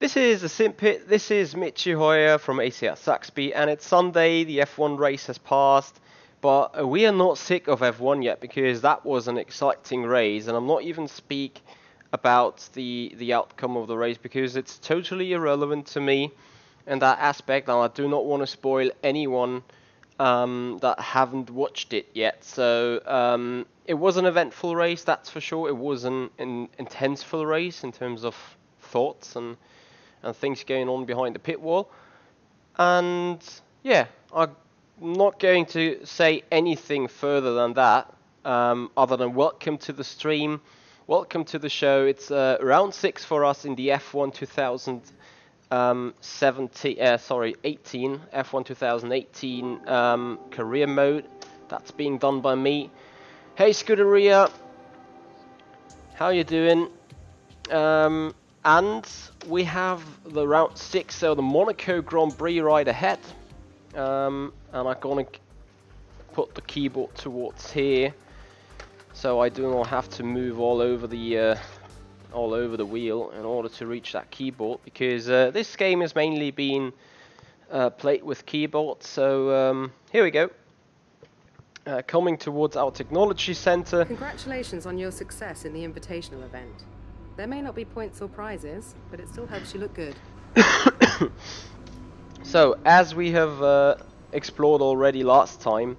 This is a Simpit. This is Michi Hoyer from ACR Saxby, and it's Sunday. The F1 race has passed, but we are not sick of F1 yet because that was an exciting race, and I'm not even speak about the outcome of the race because it's totally irrelevant to me in that aspect, and I do not want to spoil anyone that haven't watched it yet. So it was an eventful race, that's for sure. It was an intenseful race in terms of thoughts and things going on behind the pit wall. And yeah, I'm not going to say anything further than that, other than welcome to the stream, welcome to the show. It's round 6 for us in the F1 2018, F1 2018 career mode. That's being done by me. Hey Scuderia, how you doing? And we have the round 6, so the Monaco Grand Prix right ahead. And I'm gonna put the keyboard towards here, so I do not have to move all over the wheel in order to reach that keyboard, because this game has mainly been played with keyboard. So here we go. Coming towards our technology center. Congratulations on your success in the invitational event. There may not be points or prizes, but it still helps you look good. So, as we have explored already last time,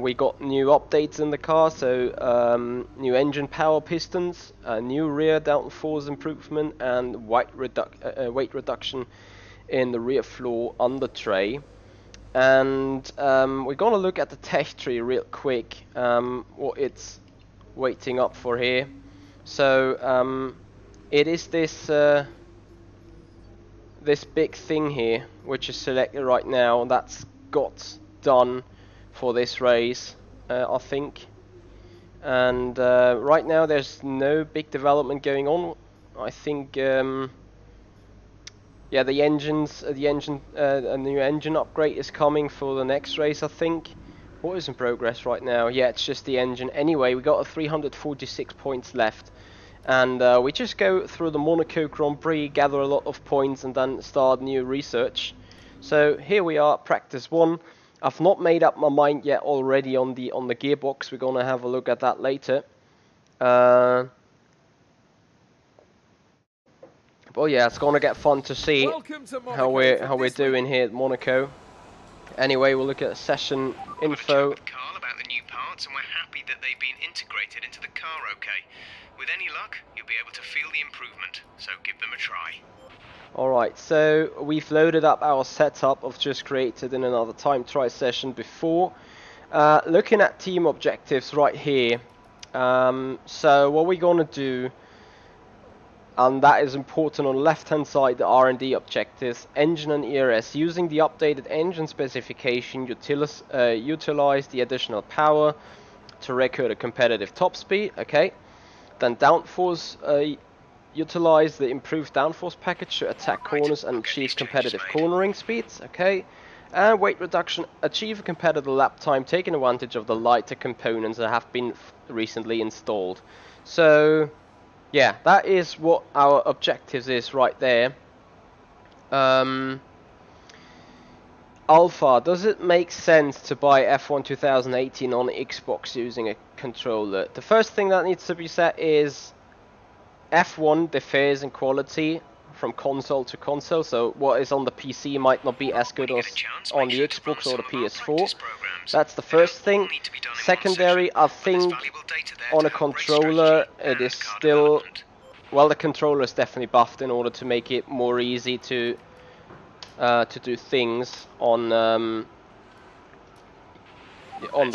we got new updates in the car. So, new engine power pistons, new rear downforce improvement, and weight reduction in the rear floor under tray. And we're gonna look at the tech tree real quick, what it's waiting up for here. So it is this this big thing here, which is selected right now, and that's got done for this race, I think. And right now there's no big development going on. I think yeah, the engines, a new engine upgrade is coming for the next race, I think. What is in progress right now? Yeah, it's just the engine. Anyway, we got 346 points left. And we just go through the Monaco Grand Prix, gather a lot of points, and then start new research. So here we are, practice 1. I've not made up my mind yet already on the gearbox. We're gonna have a look at that later. But yeah, it's gonna get fun to see how we're doing here at Monaco. Anyway, we'll look at session info. With Carl about the new parts, and we're happy that they've been integrated into the car. Okay. With any luck, you'll be able to feel the improvement, so give them a try. Alright, so we've loaded up our setup I've just created in another time trial session before. Looking at team objectives right here. So what we're gonna do, and that is important on the left hand side, the R&D objectives, engine and ERS. Using the updated engine specification, utilize the additional power to record a competitive top speed, okay. Then downforce, utilize the improved downforce package to attack corners and achieve competitive cornering speeds, okay. And weight reduction, achieve a competitive lap time, taking advantage of the lighter components that have been recently installed. So yeah, that is what our objectives is right there. Alpha, does it make sense to buy F1 2018 on Xbox using a controller? The first thing that needs to be said is F1 differs in quality from console to console, so what is on the PC might not be as good as on the Xbox or the PS4. That's the first thing. Secondary, I think on a controller it is still, well, the controller is definitely buffed in order to make it more easy to do things on the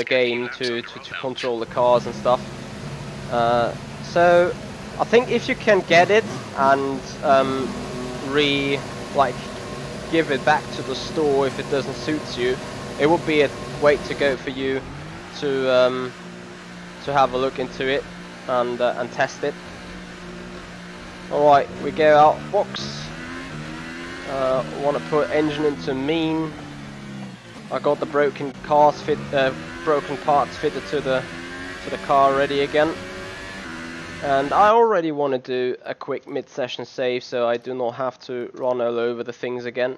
game, to control the cars and stuff. So I think if you can get it and give it back to the store if it doesn't suit you, it would be a way to go for you to have a look into it and test it. Alright, we go out box. Want to put engine into mean. I got the broken parts fitted to the car ready again. And I already want to do a quick mid-session save, so I do not have to run all over the things again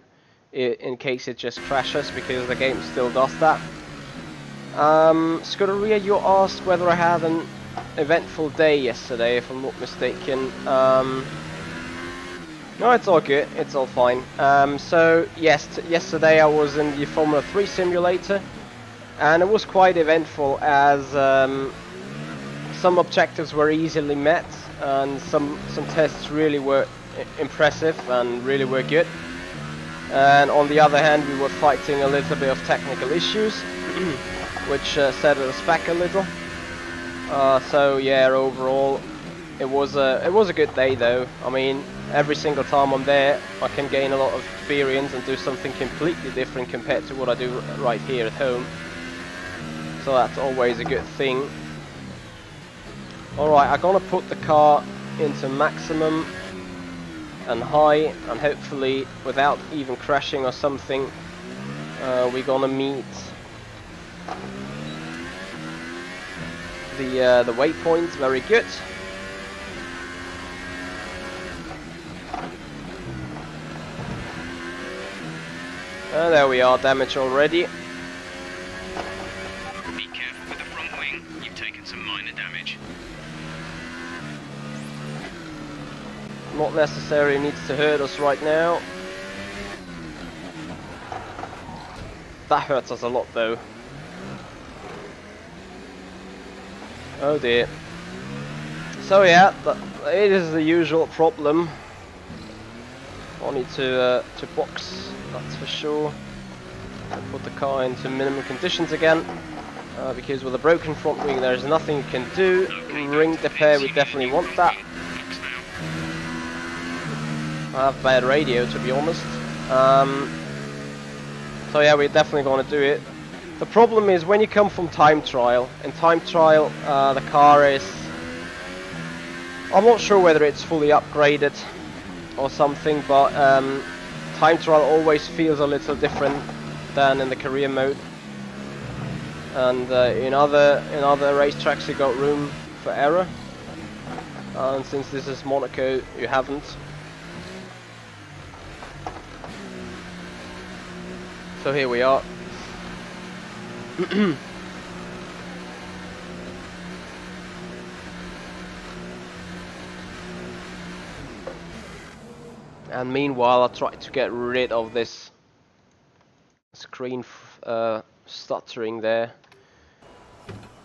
in case it just crashes, because the game still does that. Scuderia, you asked whether I had an eventful day yesterday, if I'm not mistaken. No, it's all good, it's all fine. So yes, yesterday I was in the Formula 3 simulator, and it was quite eventful as some objectives were easily met, and some tests really were impressive and really were good. And on the other hand, we were fighting a little bit of technical issues, which set us back a little. So yeah, overall, it was a good day though. I mean, every single time I'm there, I can gain a lot of experience and do something completely different compared to what I do right here at home. So that's always a good thing. Alright, I'm gonna put the car into maximum and high, and hopefully without even crashing or something, we're gonna meet the waypoint. Very good. There we are, damage already. Be careful with the front wing, you've taken some minor damage. Not necessarily needs to hurt us right now. That hurts us a lot though. Oh dear. So yeah, it is the usual problem. I need to box, that's for sure. And put the car into minimum conditions again. Because with a broken front wing there's nothing you can do. Ring repair, we definitely want that. I have bad radio, to be honest. So yeah, we're definitely going to do it. The problem is when you come from time trial. In time trial, the car is... I'm not sure whether it's fully upgraded or something, but time trial always feels a little different than in the career mode. And in other racetracks you got room for error. And since this is Monaco, you haven't. So here we are. And meanwhile I try to get rid of this screen stuttering there.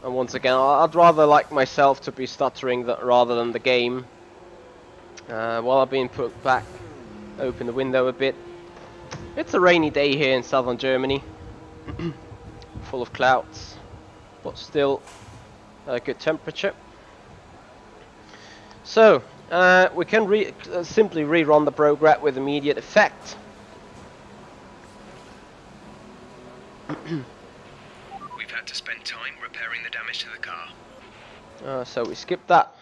And once again, I'd rather like myself to be stuttering rather than the game. While I've been put back, open the window a bit. It's a rainy day here in southern Germany, full of clouds, but still a good temperature. So we can simply rerun the program with immediate effect. We've had to spend time repairing the damage to the car. So we skip that.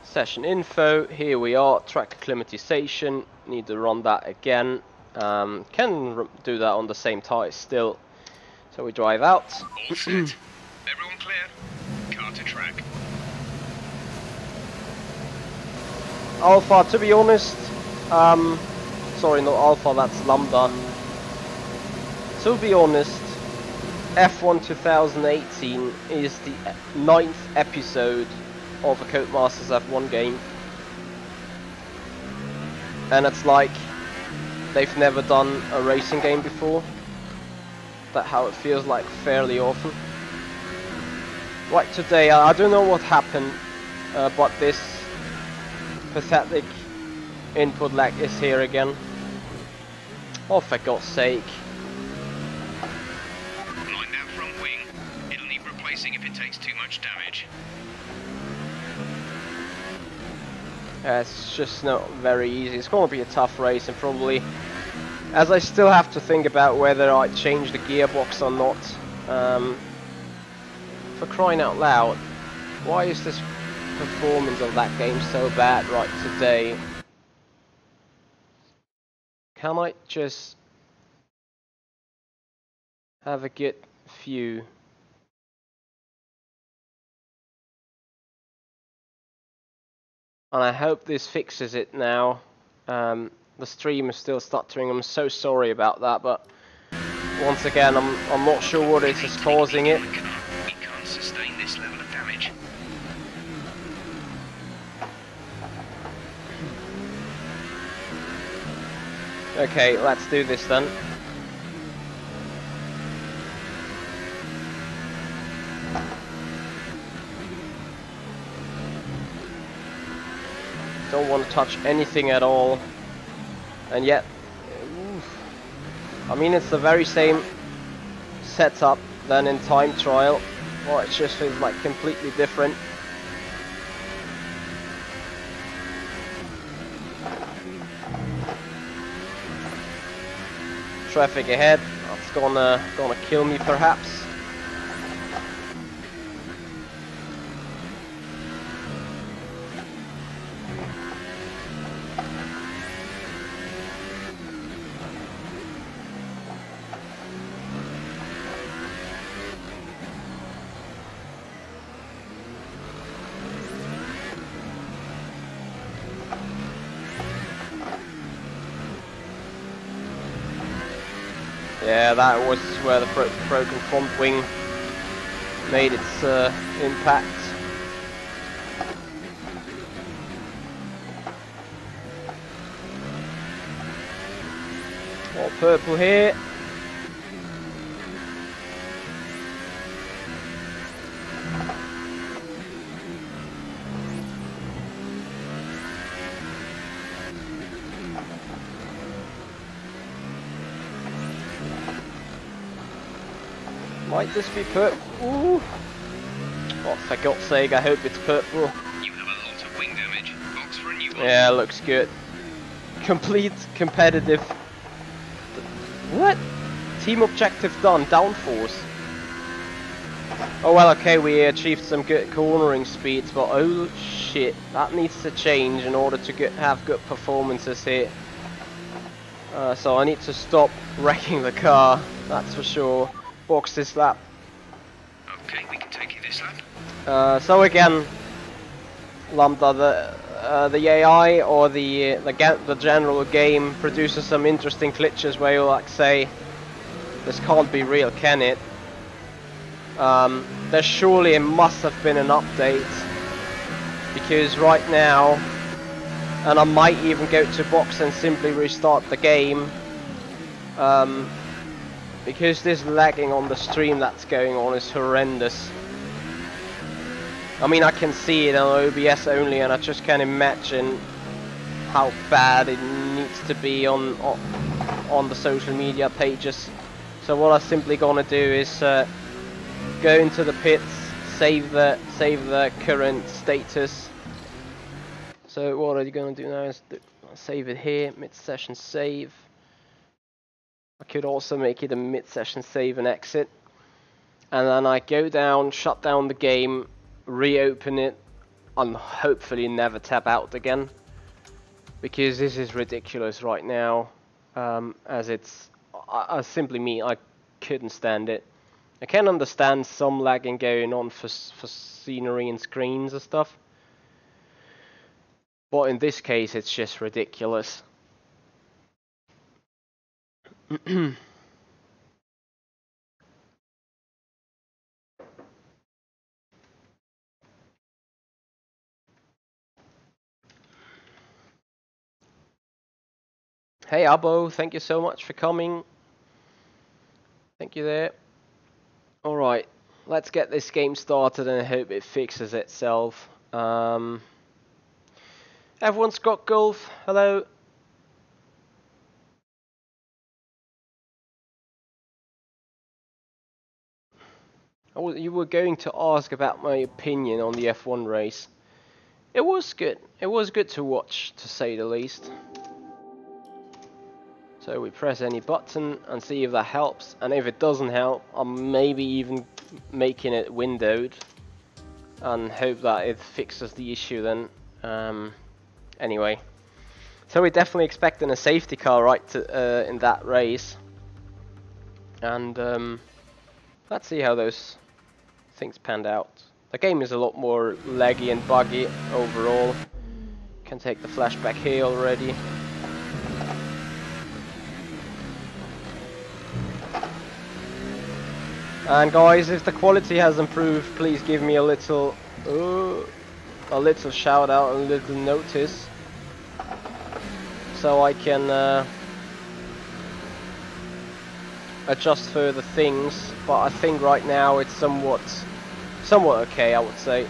Session info, here we are, track acclimatization, need to run that again. Can do that on the same tire still. So we drive out. All set. Everyone clear? Car to track. Alpha, to be honest, sorry, not Alpha, that's Lambda. To be honest, F1 2018 is the 9th episode of a Codemasters F1 game, and it's like they've never done a racing game before. That's how it feels like fairly often. Right, today I don't know what happened, but this pathetic input lag is here again. Oh, for God's sake. Mind that front wing. It'll need replacing if it takes too much damage. It's just not very easy. It's going to be a tough race, and probably, as I still have to think about whether I change the gearbox or not. For crying out loud, why is this performance of that game so bad right today? Can I just have a good view. And I hope this fixes it now. The stream is still stuttering. I'm so sorry about that, but once again, I'm not sure what is causing it. We can't sustain this level of damage. Okay, let's do this then. Don't want to touch anything at all. And yet, I mean, it's the very same setup than in time trial. Well, it just feels like completely different. Traffic ahead, that's gonna kill me perhaps. Yeah, that was where the broken front wing made its impact. All purple here. Might this be purple? Ooh. Oh, for God's sake, I hope it's purple. You have a lot of wing damage. Box for a new one. Yeah, looks good. Complete competitive. What? Team objective done. Downforce. Oh well, okay, we achieved some good cornering speeds, but oh shit, that needs to change in order to have good performances here. So I need to stop wrecking the car, that's for sure. Box this lap. Okay, we can take you this lap. So again, Lambda, the AI or the general game produces some interesting glitches where you like say, this can't be real, can it? There surely must have been an update, because right now, and I might even go to box and simply restart the game, because this lagging on the stream that's going on is horrendous. I mean, I can see it on OBS only, and I just can't imagine how bad it needs to be on the social media pages. So what I'm simply gonna do is go into the pits, save the current status. So what are you gonna do now is save it here, mid-session save. I could also make it a mid-session save and exit, and then I go down, shut down the game, reopen it, and hopefully never tap out again, because this is ridiculous right now. As it's, I simply mean I couldn't stand it. I can understand some lagging going on for scenery and screens and stuff, but in this case it's just ridiculous. Hey Abo, thank you so much for coming. Thank you there. Alright, let's get this game started and I hope it fixes itself. Everyone's got golf. Hello. Oh, you were going to ask about my opinion on the F1 race. It was good. It was good to watch, to say the least. So we press any button and see if that helps, and if it doesn't help, I'm maybe even making it windowed and hope that it fixes the issue then. Anyway, so we're definitely expecting a safety car right in that race, and Let's see how those things panned out. The game is a lot more laggy and buggy overall. Can take the flashback here already. And guys, if the quality has improved, please give me a little shout out, a little notice, so I can adjust further things. But I think right now it's somewhat okay, I would say.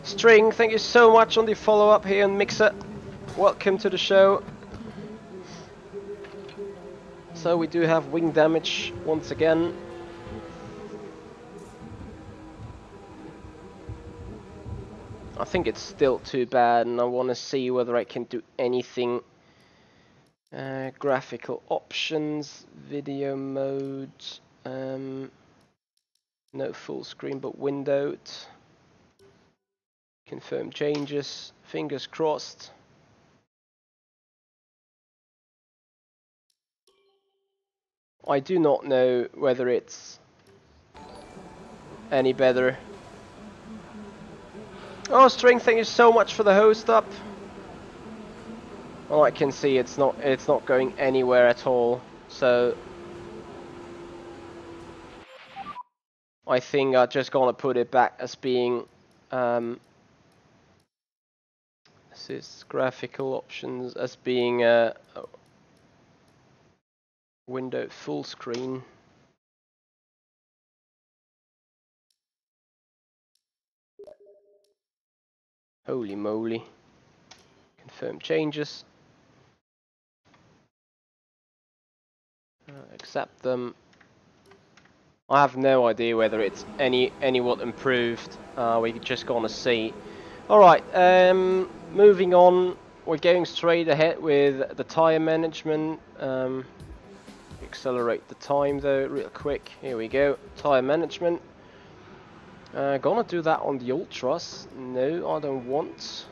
String, thank you so much on the follow-up here on Mixer. Welcome to the show. So we do have wing damage once again. I think it's still too bad, and I want to see whether I can do anything. Graphical options, video mode, no full screen but windowed. Confirm changes, fingers crossed. I do not know whether it's any better. Oh, String, thank you so much for the host up. Well, I can see it's not going anywhere at all. So I think I'm just gonna put it back as being this is graphical options as being a window full screen. Holy moly. Confirm changes. Accept them. I have no idea whether it's what improved. We're just gonna see. Alright, moving on. We're going straight ahead with the tire management. Accelerate the time though real quick. Here we go. Tire management. Gonna do that on the Ultras. No, I don't want.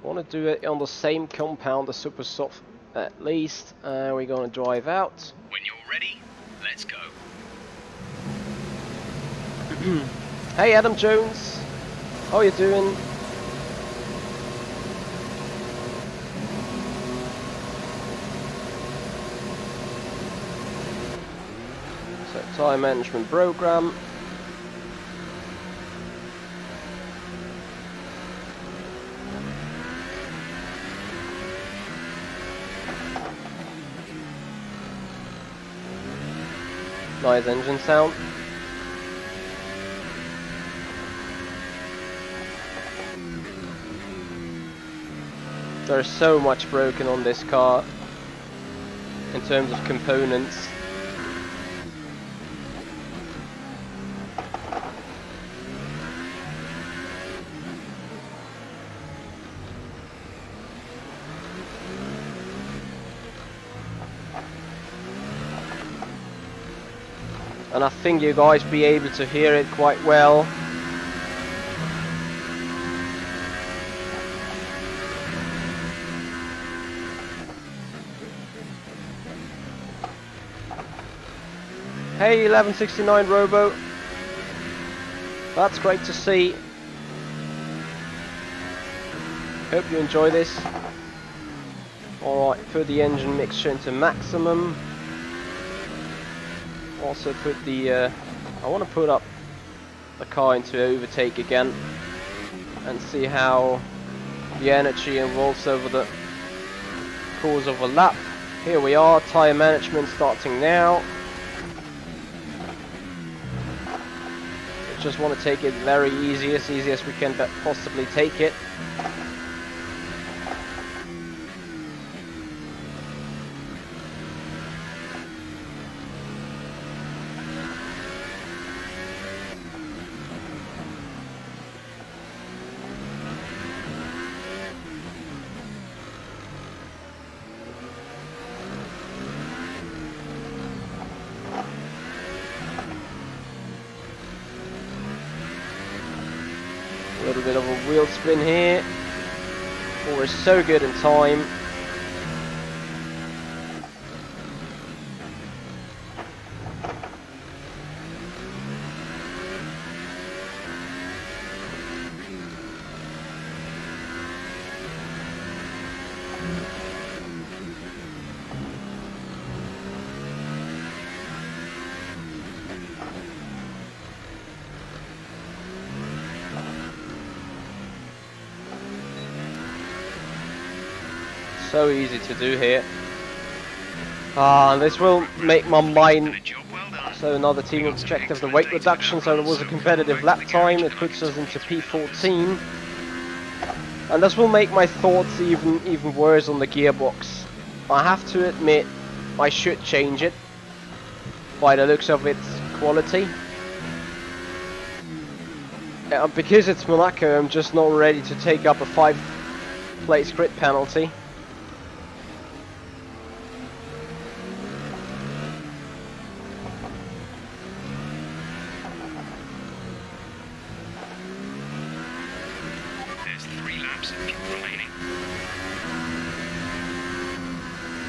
Want to do it on the same compound, the Super Soft at least. We're gonna drive out. When you're ready, let's go. Hey Adam Jones, how you doing? So tire management program. Nice engine sound. There's so much broken on this car in terms of components. And I think you guys be able to hear it quite well. Hey 1169 Robo, that's great to see. Hope you enjoy this. Alright, put the engine mixture into maximum. Also put the, I want to put up the car into overtake again and see how the energy evolves over the course of a lap. Here we are, tyre management starting now. Just want to take it very easy as we can possibly take it. A little bit of a wheel spin here. Oh, we're so good in time. So easy to do here. This will make my mind. So another team objective, the weight reduction, so there was a competitive lap time, it puts us into P14. And this will make my thoughts even worse on the gearbox. I have to admit, I should change it, by the looks of its quality. Because it's Monaco, I'm just not ready to take up a 5-place grid penalty.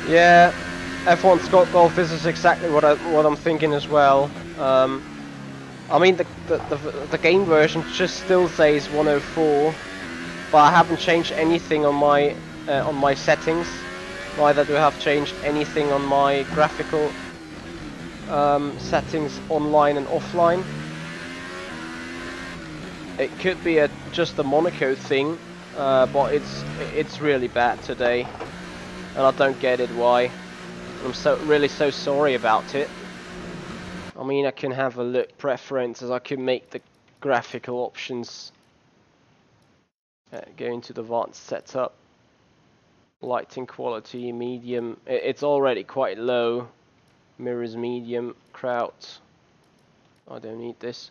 Yeah, F1 Scott Golf, this is exactly what I'm thinking as well. I mean, the game version just still says 104, but I haven't changed anything on my settings. Neither do I have changed anything on my graphical settings online and offline. It could be just a Monaco thing, but it's really bad today. And I don't get it why. I'm really so sorry about it. I mean, I can have a look preferences. I can make the graphical options. Go into the advanced setup. Lighting quality, medium. It's already quite low. Mirrors medium. Crowd. I don't need this.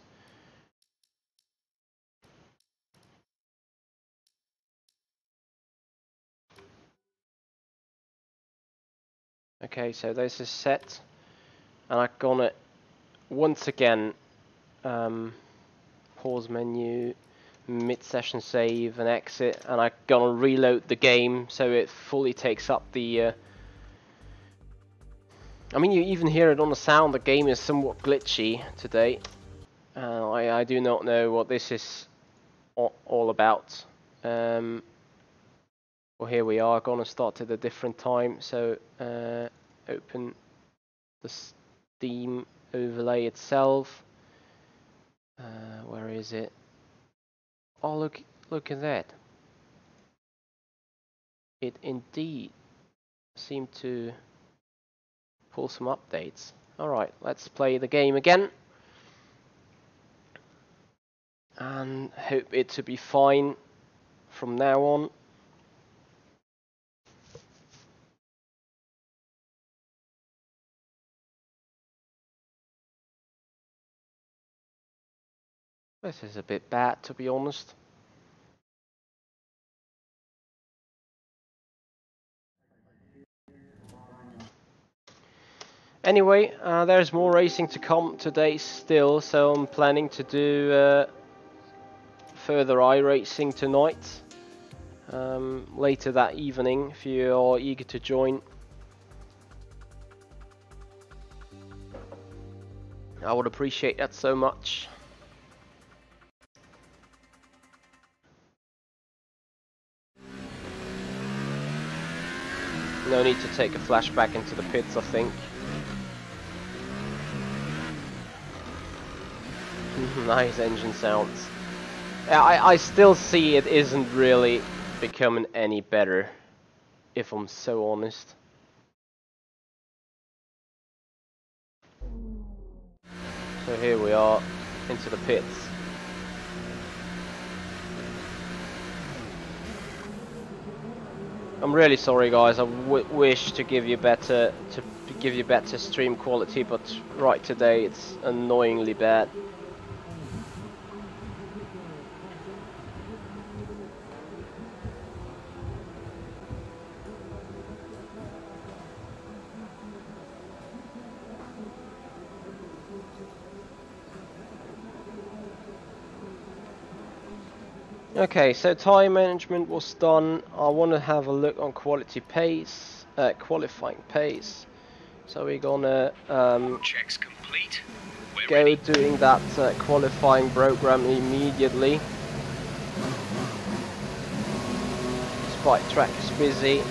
Okay, so this is set, and I'm gonna once again pause menu, mid-session save and exit, and I'm gonna reload the game so it fully takes up the I mean, you even hear it on the sound. The game is somewhat glitchy today. I do not know what this is all about. Well, here we are, gonna start at a different time, so open the Steam overlay itself. Where is it? Oh, look at that. It indeed seemed to pull some updates. Alright, let's play the game again. And hope it to be fine from now on. This is a bit bad, to be honest. Anyway, there's more racing to come today still, so I'm planning to do further iRacing tonight. Later that evening, if you are eager to join. I would appreciate that so much. No need to take a flashback into the pits, I think. Nice engine sounds. I still see it isn't really becoming any better, if I'm so honest. So here we are, into the pits. I'm really sorry, guys. I wish to give you better stream quality, but right today it's annoyingly bad. Okay, so time management was done. I want to have a look on qualifying pace. So we're gonna checks complete. go doing that qualifying program immediately. Despite track is busy.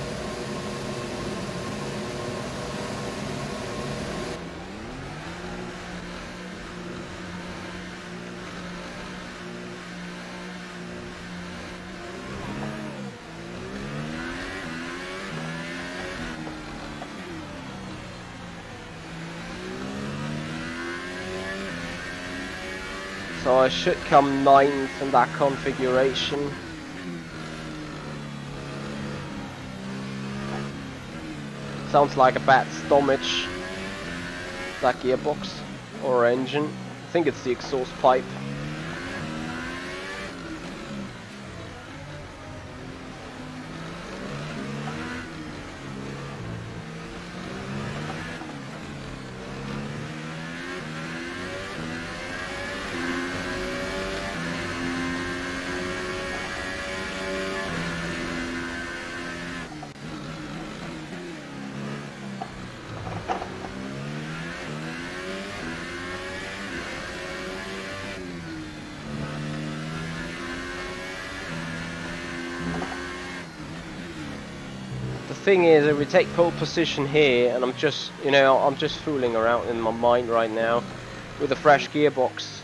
So I should come 9th in that configuration. Sounds like a bad stoppage, that gearbox or engine. I think it's the exhaust pipe. The thing is, if we take pole position here, and I'm just, I'm just fooling around in my mind right now with a fresh gearbox,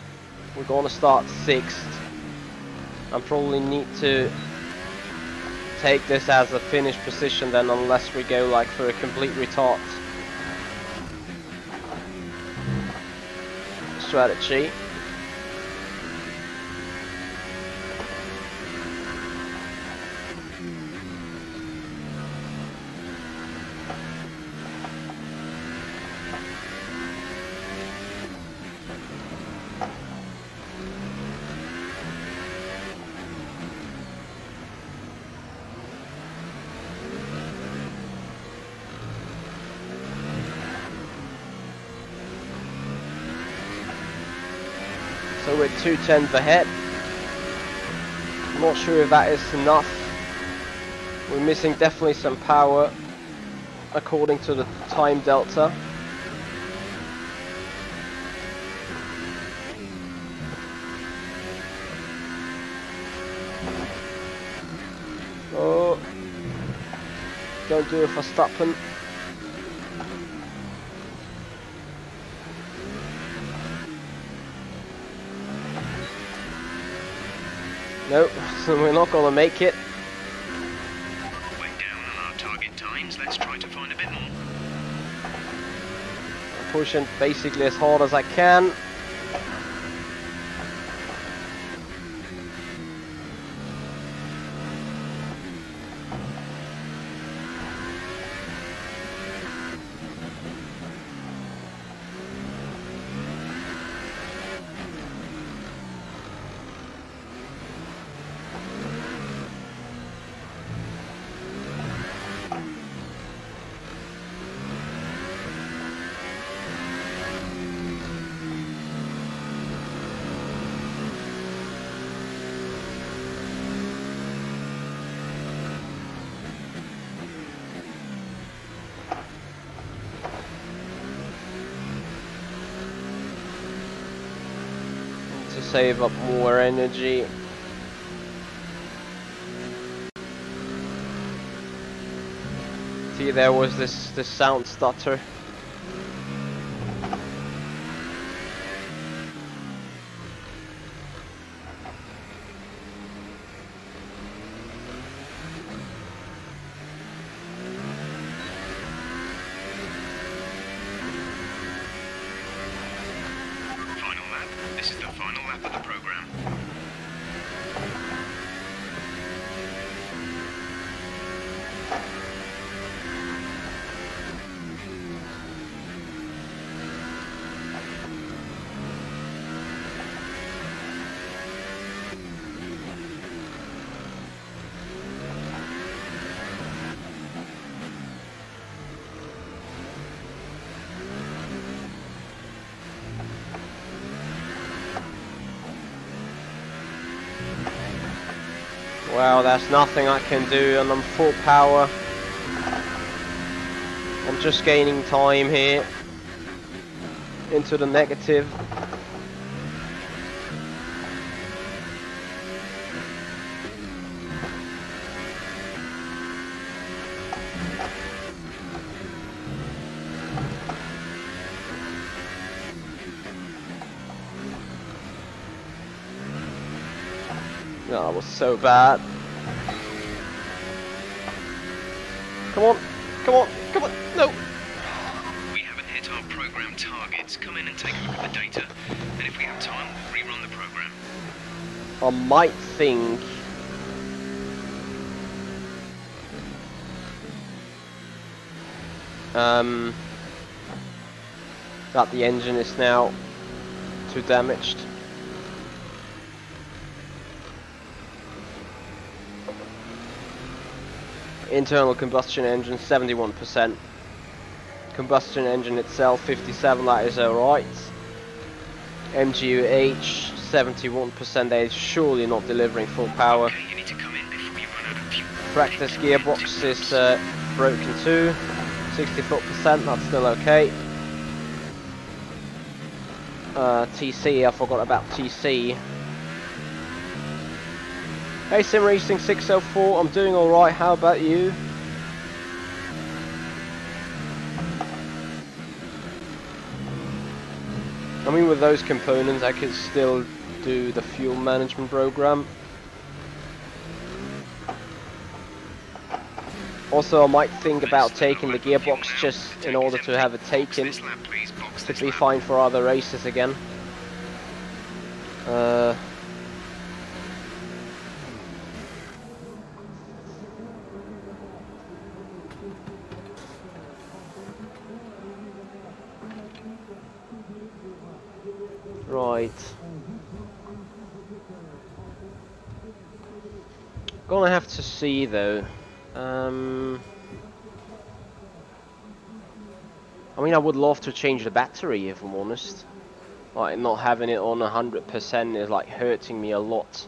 we're gonna start 6th. I probably need to take this as a finished position then, unless we go like for a complete retard strategy. So we're 2/10 ahead. I'm not sure if that is enough. We're missing definitely some power according to the time delta. Oh, don't do it for Verstappen. Nope, so we're not gonna make it. We're down on our target times. Let's try to find a bit more. I'm pushing basically as hard as I can. To save up more energy. See, there was this sound stutter. This is the final lap of the program. Wow, that's nothing I can do, and I'm full power. I'm just gaining time here into the negative. No, that was so bad. Come on, come on, come on, no! We haven't hit our program targets. Come in and take a look at the data. And if we have time, we'll rerun the program. I might think that the engine is now too damaged. Internal combustion engine 71%. Combustion engine itself 57%, that is alright. MGUH 71%, that is surely not delivering full power. Okay, you need to come in before you run out of fuel. Practice gearbox is broken too, 64%, that's still okay. TC, I forgot about TC. Hey Sim Racing 604, I'm doing alright, how about you? I mean, with those components I could still do the fuel management program. Also, I might think about taking the gearbox just in order to have it taken. To be fine for other races again. Right. Gonna have to see though. I mean, I would love to change the battery if I'm honest. Like, not having it on 100% is like hurting me a lot.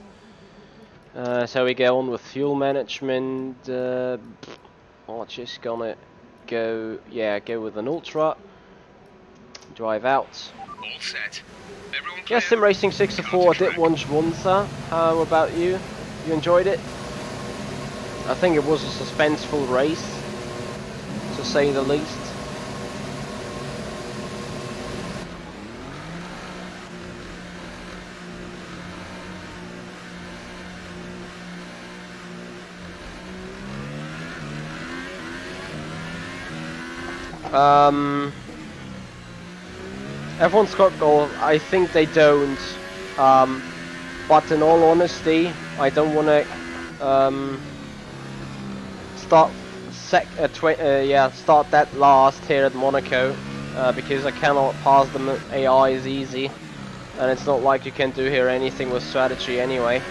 So we go on with fuel management. I'm just gonna go, go with an Ultra. Drive out. All set. Everyone clear? Yes, Sim Racing 64, I did watch Monza. How about you? You enjoyed it? I think it was a suspenseful race, to say the least. Everyone's got goal. I think they don't. But in all honesty, I don't want to start that last here at Monaco because I cannot pass them. AI is easy, and it's not like you can do here anything with strategy anyway.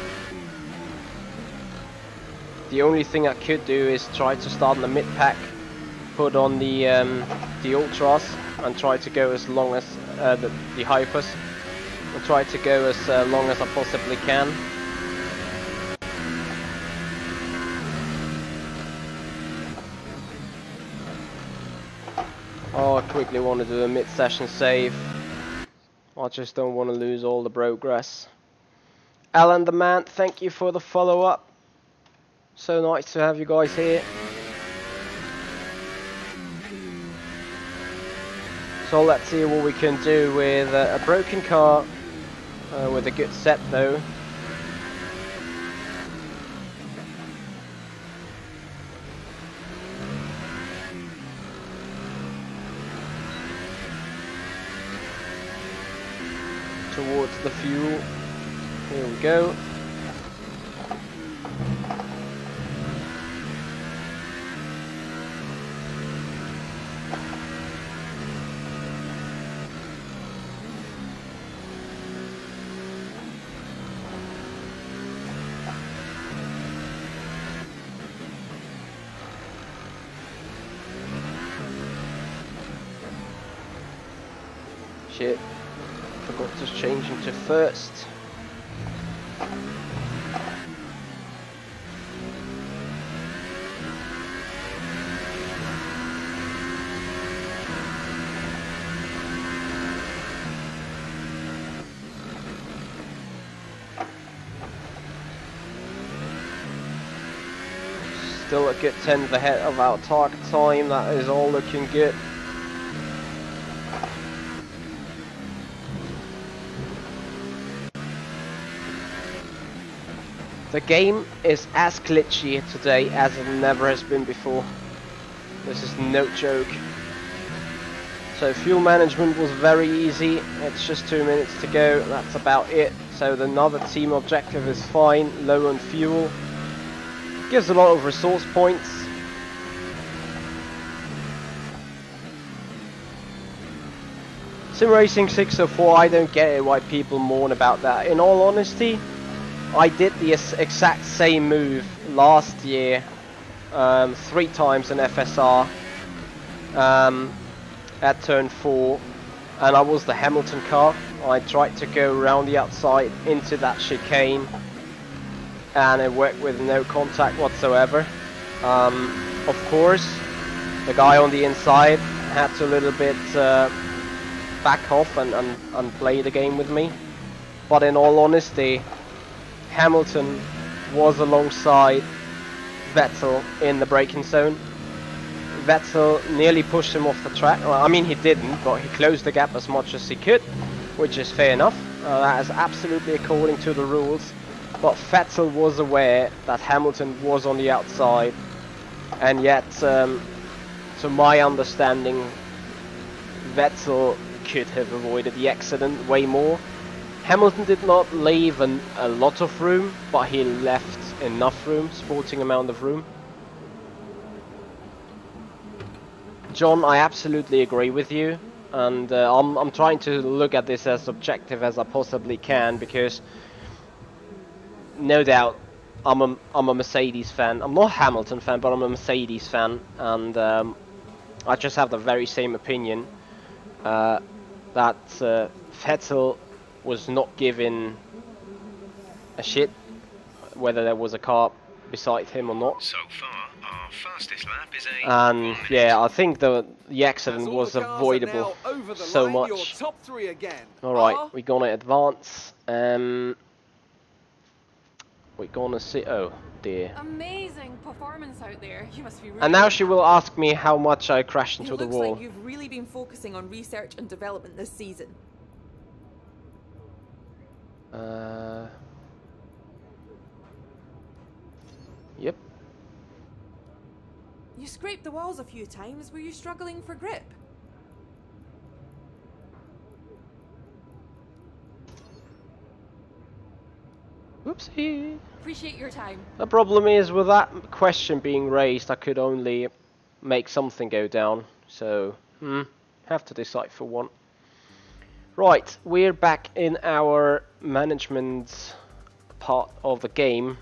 The only thing I could do is try to start in the mid pack, put on the Ultras, and try to go as long as the Hypers, and try to go as long as I possibly can. Oh, I quickly want to do a mid-session save. I just don't want to lose all the progress. Alan the Man, thank you for the follow-up. So nice to have you guys here. So let's see what we can do with a broken car, with a good set though. Towards the fuel. Here we go. Shit. Forgot to change into first. Still a good 10th ahead of our target time, that is all looking good. The game is as glitchy today as it never has been before. This is no joke. So fuel management was very easy. It's just 2 minutes to go. That's about it. So another team objective is fine. Low on fuel. Gives a lot of resource points. Sim Racing 604, I don't get it why people mourn about that. In all honesty, I did the exact same move last year 3 times in FSR at turn 4, and I was the Hamilton car. I tried to go around the outside into that chicane, and it worked with no contact whatsoever. Of course, the guy on the inside had to a little bit back off and play the game with me. But in all honesty, Hamilton was alongside Vettel in the braking zone. Vettel nearly pushed him off the track. Well, I mean, he didn't, but he closed the gap as much as he could, which is fair enough. That is absolutely according to the rules. But Vettel was aware that Hamilton was on the outside, and yet, to my understanding, Vettel could have avoided the accident way more. Hamilton did not leave a lot of room, but he left enough room, sporting amount of room. John, I absolutely agree with you, and I'm trying to look at this as objective as I possibly can, because no doubt I'm a Mercedes fan. I'm not a Hamilton fan, but I'm a Mercedes fan, and I just have the very same opinion that Vettel was not given a shit whether there was a car beside him or not. So far, our fastest lap is a And yeah, I think the accident was avoidable so much. Alright, we're gonna advance. We're gonna see. Oh dear. Amazing performance out there. You must be really And now she will ask me how much I crashed into the It looks wall. like you've really been focusing on research and development this season. Yep. You scraped the walls a few times. Were you struggling for grip? Whoopsie. appreciate your time. The problem is, with that question being raised, I could only make something go down. So, have to decide for one. Right, we're back in our management part of the game.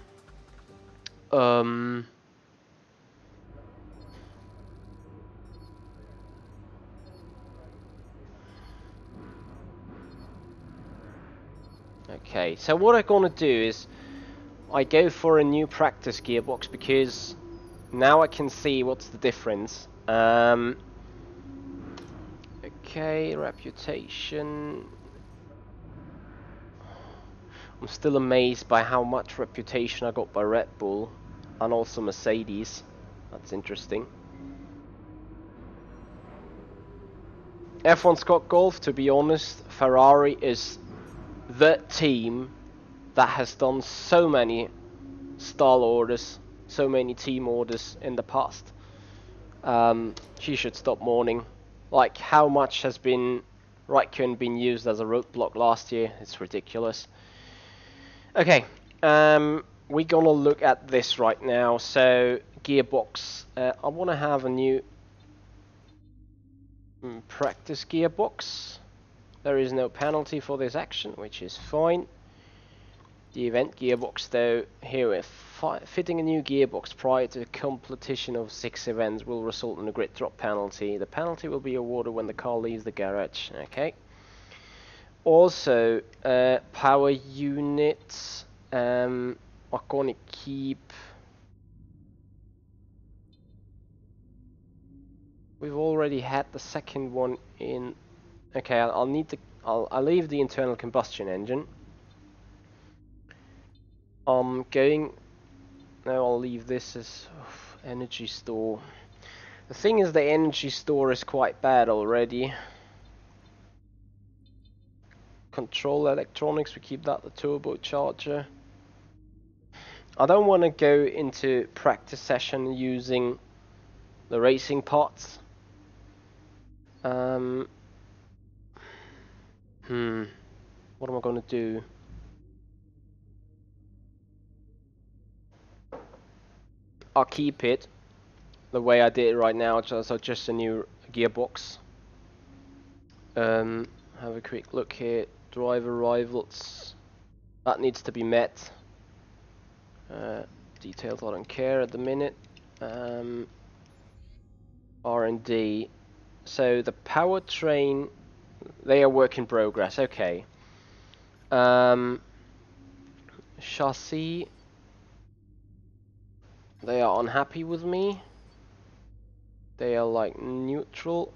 Okay, so what I'm gonna do is I go for a new practice gearbox, because now I can see what's the difference. Okay, reputation. I'm still amazed by how much reputation I got by Red Bull and also Mercedes. That's interesting. F1 Scott Golf, to be honest, Ferrari is the team that has done so many stall orders, so many team orders in the past. She should stop mourning. Like, how much has been Raikkonen been used as a roadblock last year? It's ridiculous. Okay, we're gonna look at this right now. So, gearbox. I want to have a new practice gearbox. There is no penalty for this action, which is fine. The event gearbox, though, here we're fitting a new gearbox prior to the completion of 6 events will result in a grid drop penalty. The penalty will be awarded when the car leaves the garage. Okay. Also, power units. I'm gonna keep. We've already had the second one in. Okay, I'll leave the internal combustion engine. I'm going. Now I'll leave this as energy store. The thing is, the energy store is quite bad already. Control electronics, we keep that. The turbocharger. I don't want to go into practice session using the racing parts. What am I going to do? I'll keep it the way I did it right now, just a new gearbox. Have a quick look here. Driver rivals. That needs to be met. Details I don't care at the minute. R&D. So the powertrain, they are work in progress. Okay. Chassis. They are unhappy with me. They are like neutral.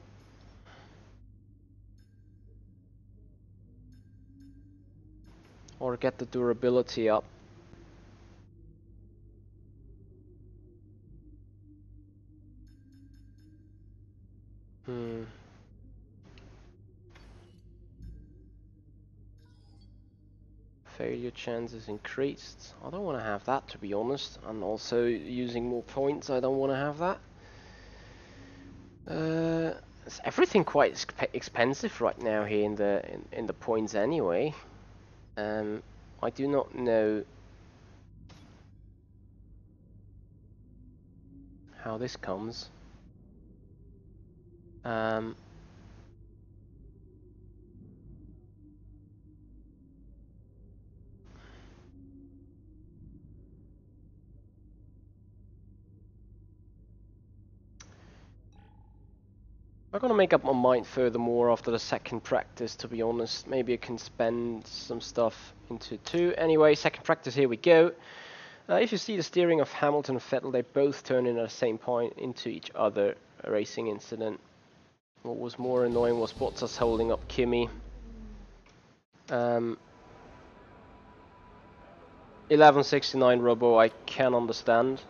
Or get the durability up. Failure chances increased. I don't want to have that, to be honest. And also using more points, I don't want to have that. Is everything quite expensive right now here in the points anyway? I do not know how this comes. I'm gonna make up my mind furthermore after the second practice, to be honest. Maybe I can spend some stuff into 2. Anyway, second practice, here we go. If you see the steering of Hamilton and Vettel, they both turn in at the same point into each other. A racing incident. What was more annoying was Bottas holding up Kimi. 1169 Robo, I can understand.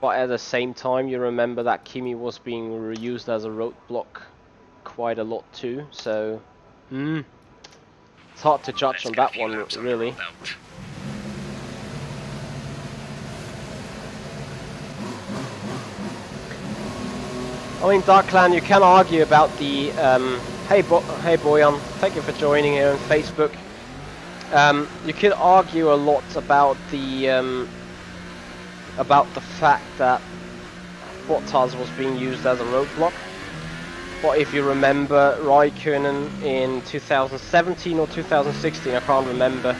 But at the same time, you remember that Kimi was being reused as a roadblock quite a lot too, so it's hard to judge on that one, really. I mean, Darkland, you can argue about the hey Boyan, thank you for joining here on Facebook. You could argue a lot about the fact that Bottas was being used as a roadblock. But if you remember Raikkonen in 2017 or 2016, I can't remember,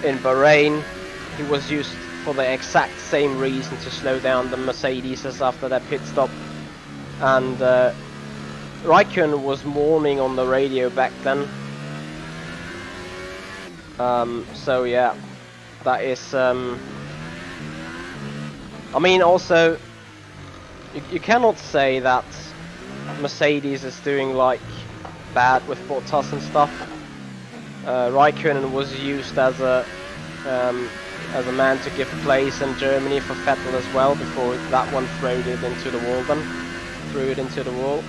in Bahrain, he was used for the exact same reason, to slow down the Mercedes after their pit stop. And Raikkonen was mourning on the radio back then. So yeah, that is... I mean, also, you cannot say that Mercedes is doing like bad with Bottas and stuff. Raikkonen was used as a man to give place in Germany for Vettel as well, before that one threw it into the wall.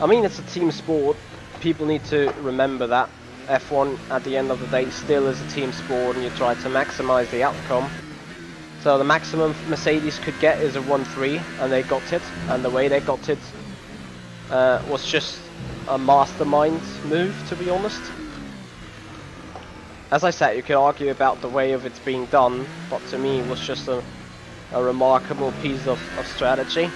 I mean, it's a team sport. People need to remember that. F1 at the end of the day still is a team sport, and you try to maximize the outcome. So the maximum Mercedes could get is a 1-3, and they got it. And the way they got it was just a mastermind move, to be honest. As I said, you could argue about the way of it being done, but to me it was just a remarkable piece of strategy.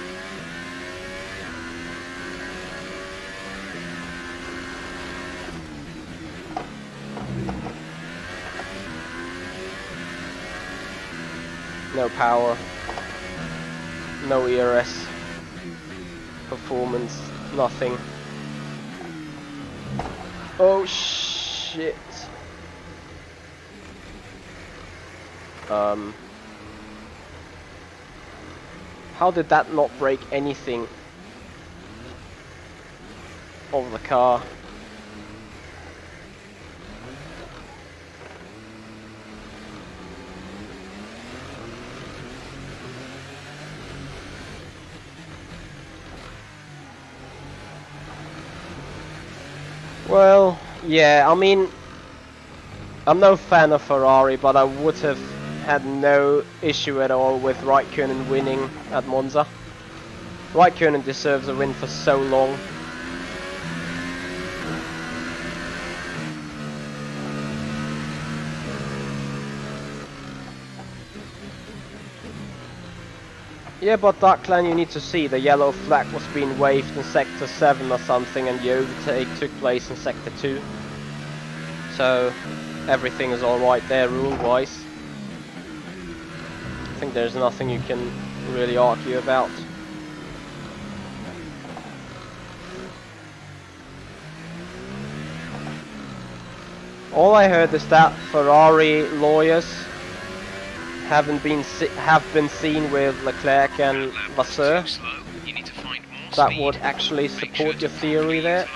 No power, no ERS, performance, nothing. Oh shit. How did that not break anything of the car? Well, yeah, I mean, I'm no fan of Ferrari, but I would have had no issue at all with Raikkonen winning at Monza. Raikkonen deserves a win for so long. Yeah, but Darkland, you need to see the yellow flag was being waved in Sector 7 or something, and the overtake took place in Sector 2. So everything is alright there rule-wise. I think there's nothing you can really argue about. All I heard is that Ferrari lawyers have been seen with Leclerc and Vasseur. That would actually support your theory there.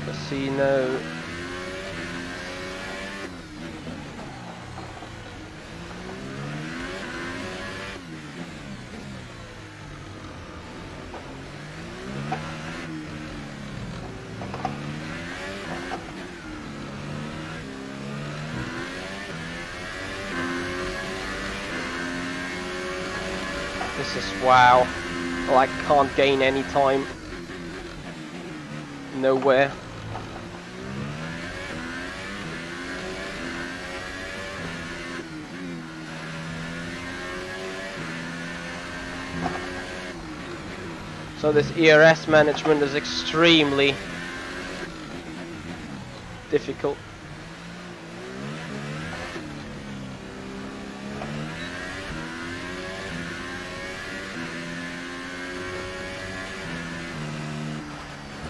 Casino. This is wow. Well, I can't gain any time. Nowhere. So this ERS management is extremely difficult.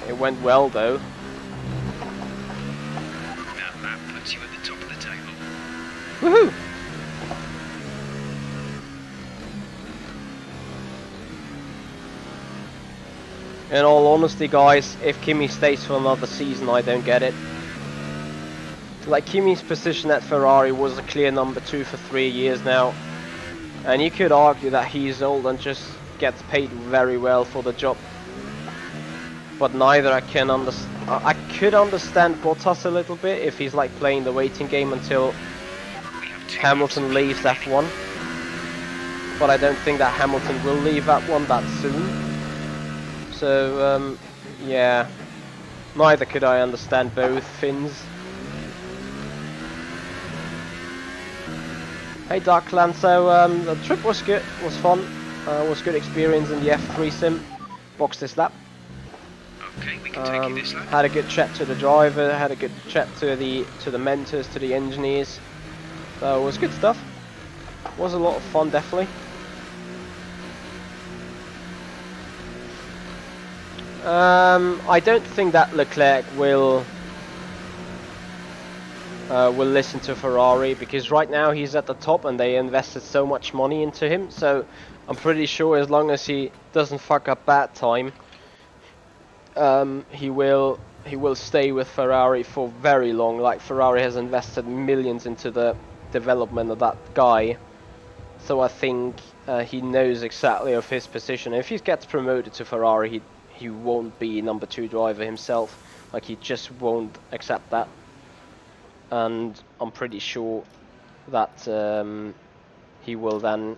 It went well though. That lap puts you at the top of the table. Woohoo! In all honesty, guys, if Kimi stays for another season, I don't get it. Like, Kimi's position at Ferrari was a clear number 2 for 3 years now. And you could argue that he's old and just gets paid very well for the job. But neither I can understand. I could understand Bottas a little bit if he's like playing the waiting game until Hamilton leaves F1. But I don't think that Hamilton will leave F1 that soon. So, yeah, neither could I understand both Finns. Hey Darkland, so the trip was good, was fun, was good experience in the F3 sim. Boxed this lap. Okay, we can take you this lap. Had a good chat to the driver, had a good chat to the mentors, to the engineers. So it was good stuff. Was a lot of fun, definitely. I don't think that Leclerc will listen to Ferrari, because right now he's at the top and they invested so much money into him. So I'm pretty sure as long as he doesn't fuck up bad time, he will stay with Ferrari for very long. Like, Ferrari has invested millions into the development of that guy. So I think he knows exactly of his position. If he gets promoted to Ferrari, he won't be number 2 driver himself. Like, he just won't accept that. And I'm pretty sure that he will then,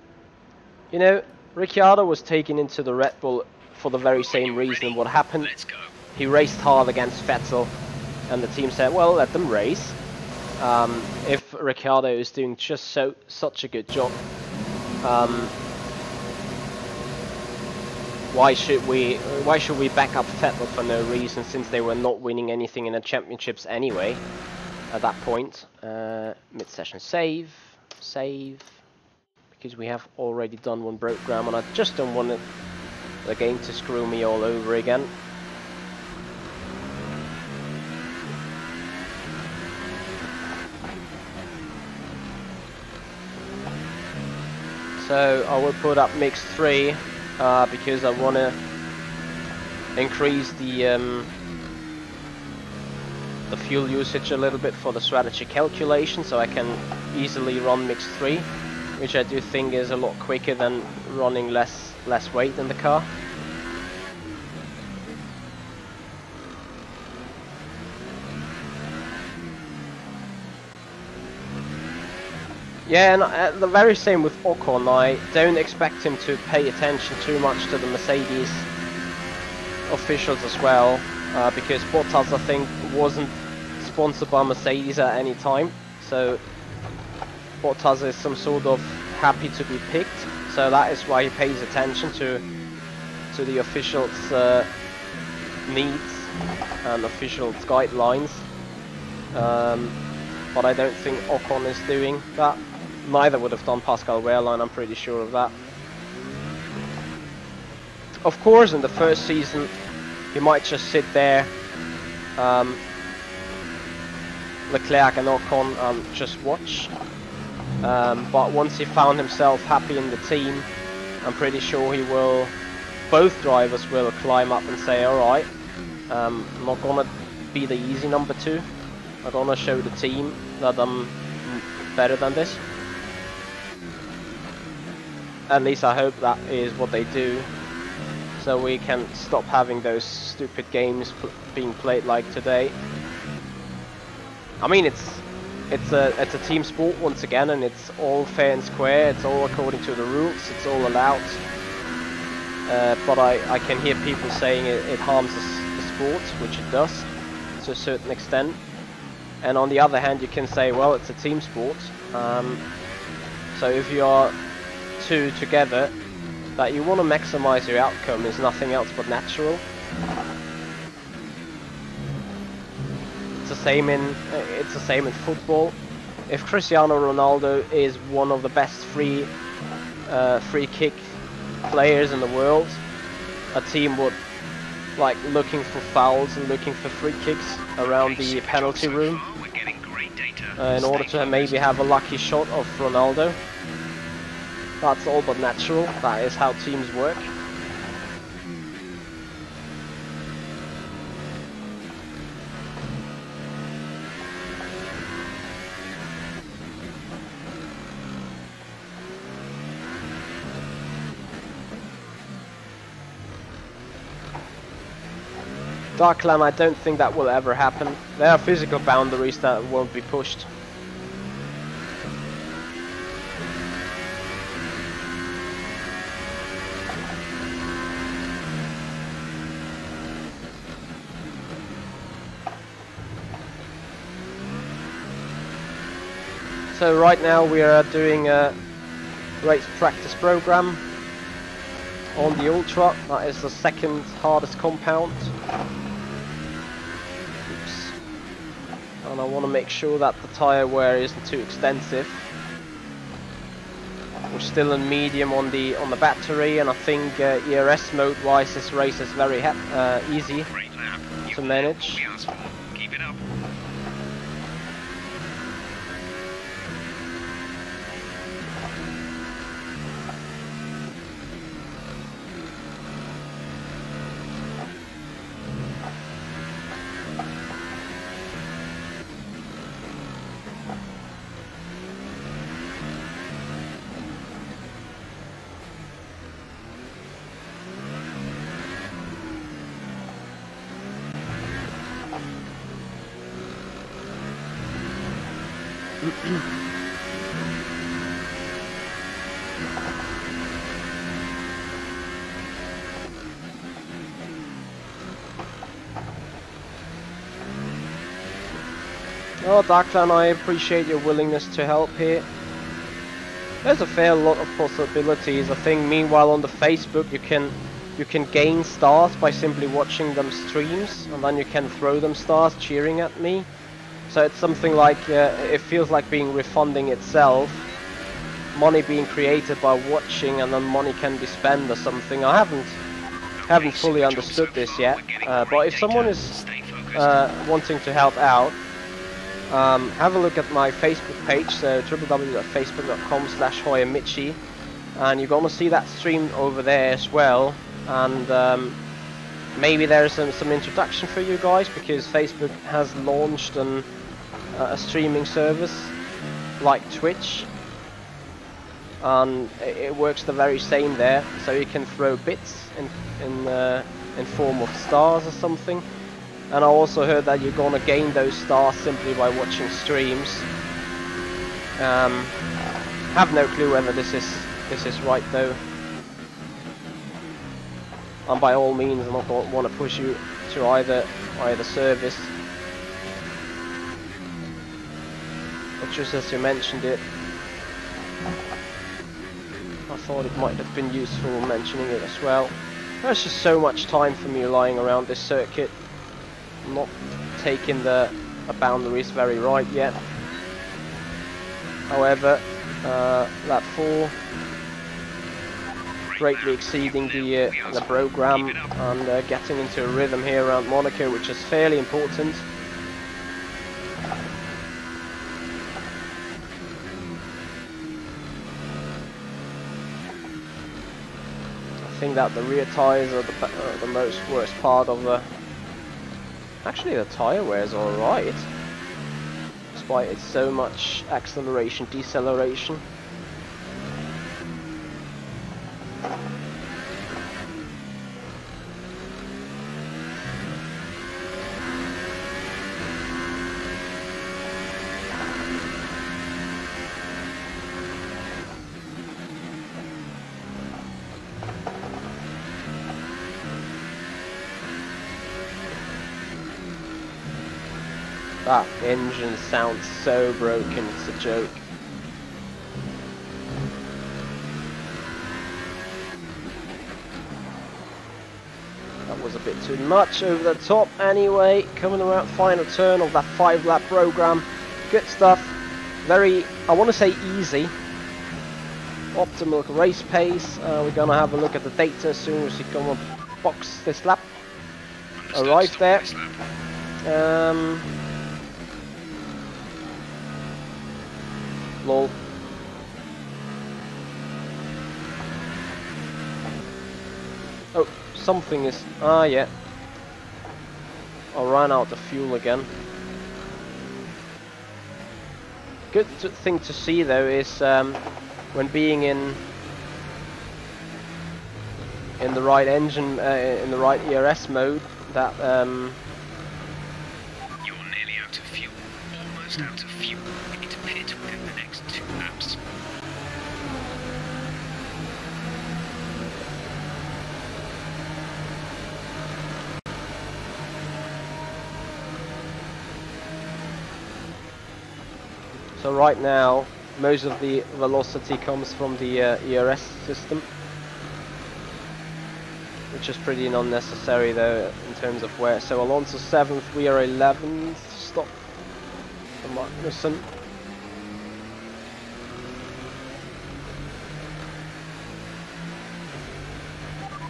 you know, Ricciardo was taken into the Red Bull for the very same reason. What happened? He raced hard against Vettel, and the team said, well, let them race. If Ricciardo is doing just such a good job, why should we back up Vettel for no reason, since they were not winning anything in the championships anyway at that point? Mid-session save, because we have already done one program and I just don't want the game to screw me all over again. So I will put up mix 3 because I want to increase the fuel usage a little bit for the strategy calculation, so I can easily run mix 3, which I do think is a lot quicker than running less weight in the car. Yeah, and the very same with Ocon. I don't expect him to pay attention too much to the Mercedes officials as well, because Bottas, I think, wasn't sponsored by Mercedes at any time, so Bottas is some sort of happy to be picked, so that is why he pays attention to the officials' needs and officials' guidelines. But I don't think Ocon is doing that. Neither would have done Pascal Wehrlein, I'm pretty sure of that. Of course, in the first season, he might just sit there, Leclerc and Ocon, and just watch. But once he found himself happy in the team, I'm pretty sure he will, both drivers will climb up and say, alright, I'm not gonna be the easy number 2. I'm gonna show the team that I'm better than this. At least I hope that is what they do, so we can stop having those stupid games being played like today. I mean, it's a team sport once again, and it's all fair and square. It's all according to the rules. It's all allowed. But I can hear people saying it harms the sport, which it does to a certain extent. And on the other hand, you can say, well, it's a team sport. So if you are two together, that you want to maximize your outcome is nothing else but natural. It's the same in football. If Cristiano Ronaldo is one of the best free kick players in the world, a team would like looking for fouls and looking for free kicks around the penalty room in order to maybe have a lucky shot of Ronaldo. That's all but natural. That is how teams work. Darkland, I don't think that will ever happen. There are physical boundaries that won't be pushed. So right now we are doing a race practice program on the Ultra. That is the second hardest compound. Oops. And I want to make sure that the tyre wear isn't too extensive. We're still in medium on the battery, and I think ERS mode wise this race is very easy to manage. Keep it up. Oh, Darkland, I appreciate your willingness to help here. There's a fair lot of possibilities. I think meanwhile on the Facebook you can gain stars by simply watching them streams, and then you can throw them stars cheering at me. So it's something like, it feels like being refunding itself. Money being created by watching, and then money can be spent or something. I haven't fully understood this yet, but if someone is wanting to help out, have a look at my Facebook page, so www.facebook.com/HoyerMichi, and you're gonna see that stream over there as well. And maybe there's some introduction for you guys, because Facebook has launched a streaming service like Twitch, and it works the very same there. So you can throw bits in form of stars or something. And I also heard that you're gonna gain those stars simply by watching streams. Have no clue whether this is right though. And by all means, I'm not going to want to push you to either service. But just as you mentioned it, I thought it might have been useful mentioning it as well. There's just so much time for me lying around this circuit. I'm not taking the boundaries very right yet. However, lap 4, greatly exceeding the program and getting into a rhythm here around Monaco, which is fairly important. I think that the rear tyres are the most worst part of the... Actually, the tyre wear is alright, despite it's so much acceleration, deceleration. That engine sounds so broken, it's a joke. That was a bit too much over the top. Anyway, coming around final turn of that 5-lap program. Good stuff. Very, I want to say easy. Optimal race pace. We're gonna have a look at the data as soon as we come up box this lap. Arrived there. Lol. Oh, something is... Ah, yeah. I ran out of fuel again. Good thing to see though is when being in the right engine, in the right ERS mode, that You're nearly out of fuel. Almost out of fuel. Hit pit within the next 2 laps. so right now most of the velocity comes from the ERS system, which is pretty unnecessary though in terms of wear. So Alonso 7th, we are 11th. Stop for Magnussen.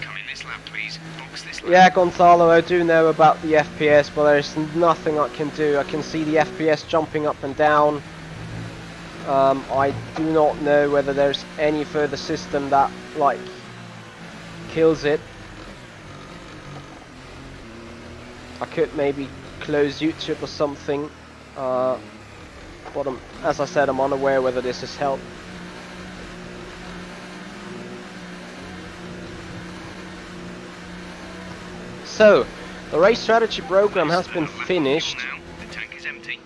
Come in this lap, please. Box this lap. Yeah, Gonzalo, I do know about the FPS, but there's nothing I can do. I can see the FPS jumping up and down. I do not know whether there's any further system that like kills it. I could maybe close YouTube or something, but as I said, I'm unaware whether this has helped. So, the race strategy program has been finished, The tank is empty.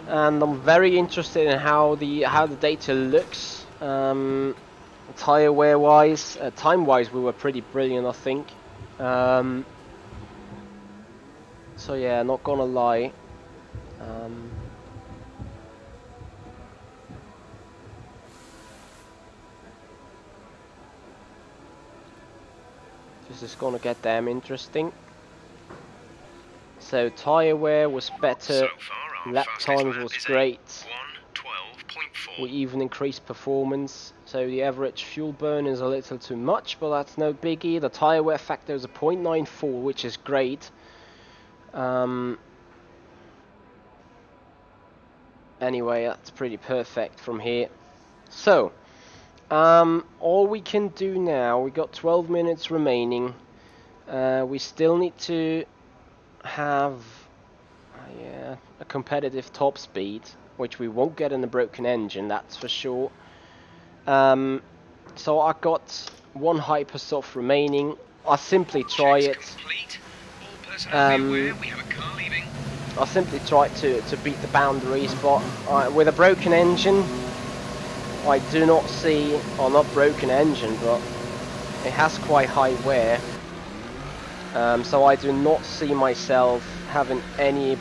and I'm very interested in how the data looks. Tire wear wise, time wise, we were pretty brilliant, I think. So yeah, not gonna lie. This is gonna get damn interesting. So tire wear was better, So far, our lap fastest times lap was is great. 1:12.4. We even increased performance. So the average fuel burn is a little too much, but that's no biggie. The tire wear factor is a 0.94, which is great. Anyway, that's pretty perfect from here. So, all we can do now, we got 12 minutes remaining. We still need to have a competitive top speed, which we won't get in the broken engine, that's for sure. So I got one Hypersoft remaining. I'll simply try it. Complete. All personnel be aware, we have a car leaving. I simply tried to beat the boundaries, but with a broken engine, I do not see, or not broken engine, but it has quite high wear. So I do not see myself having any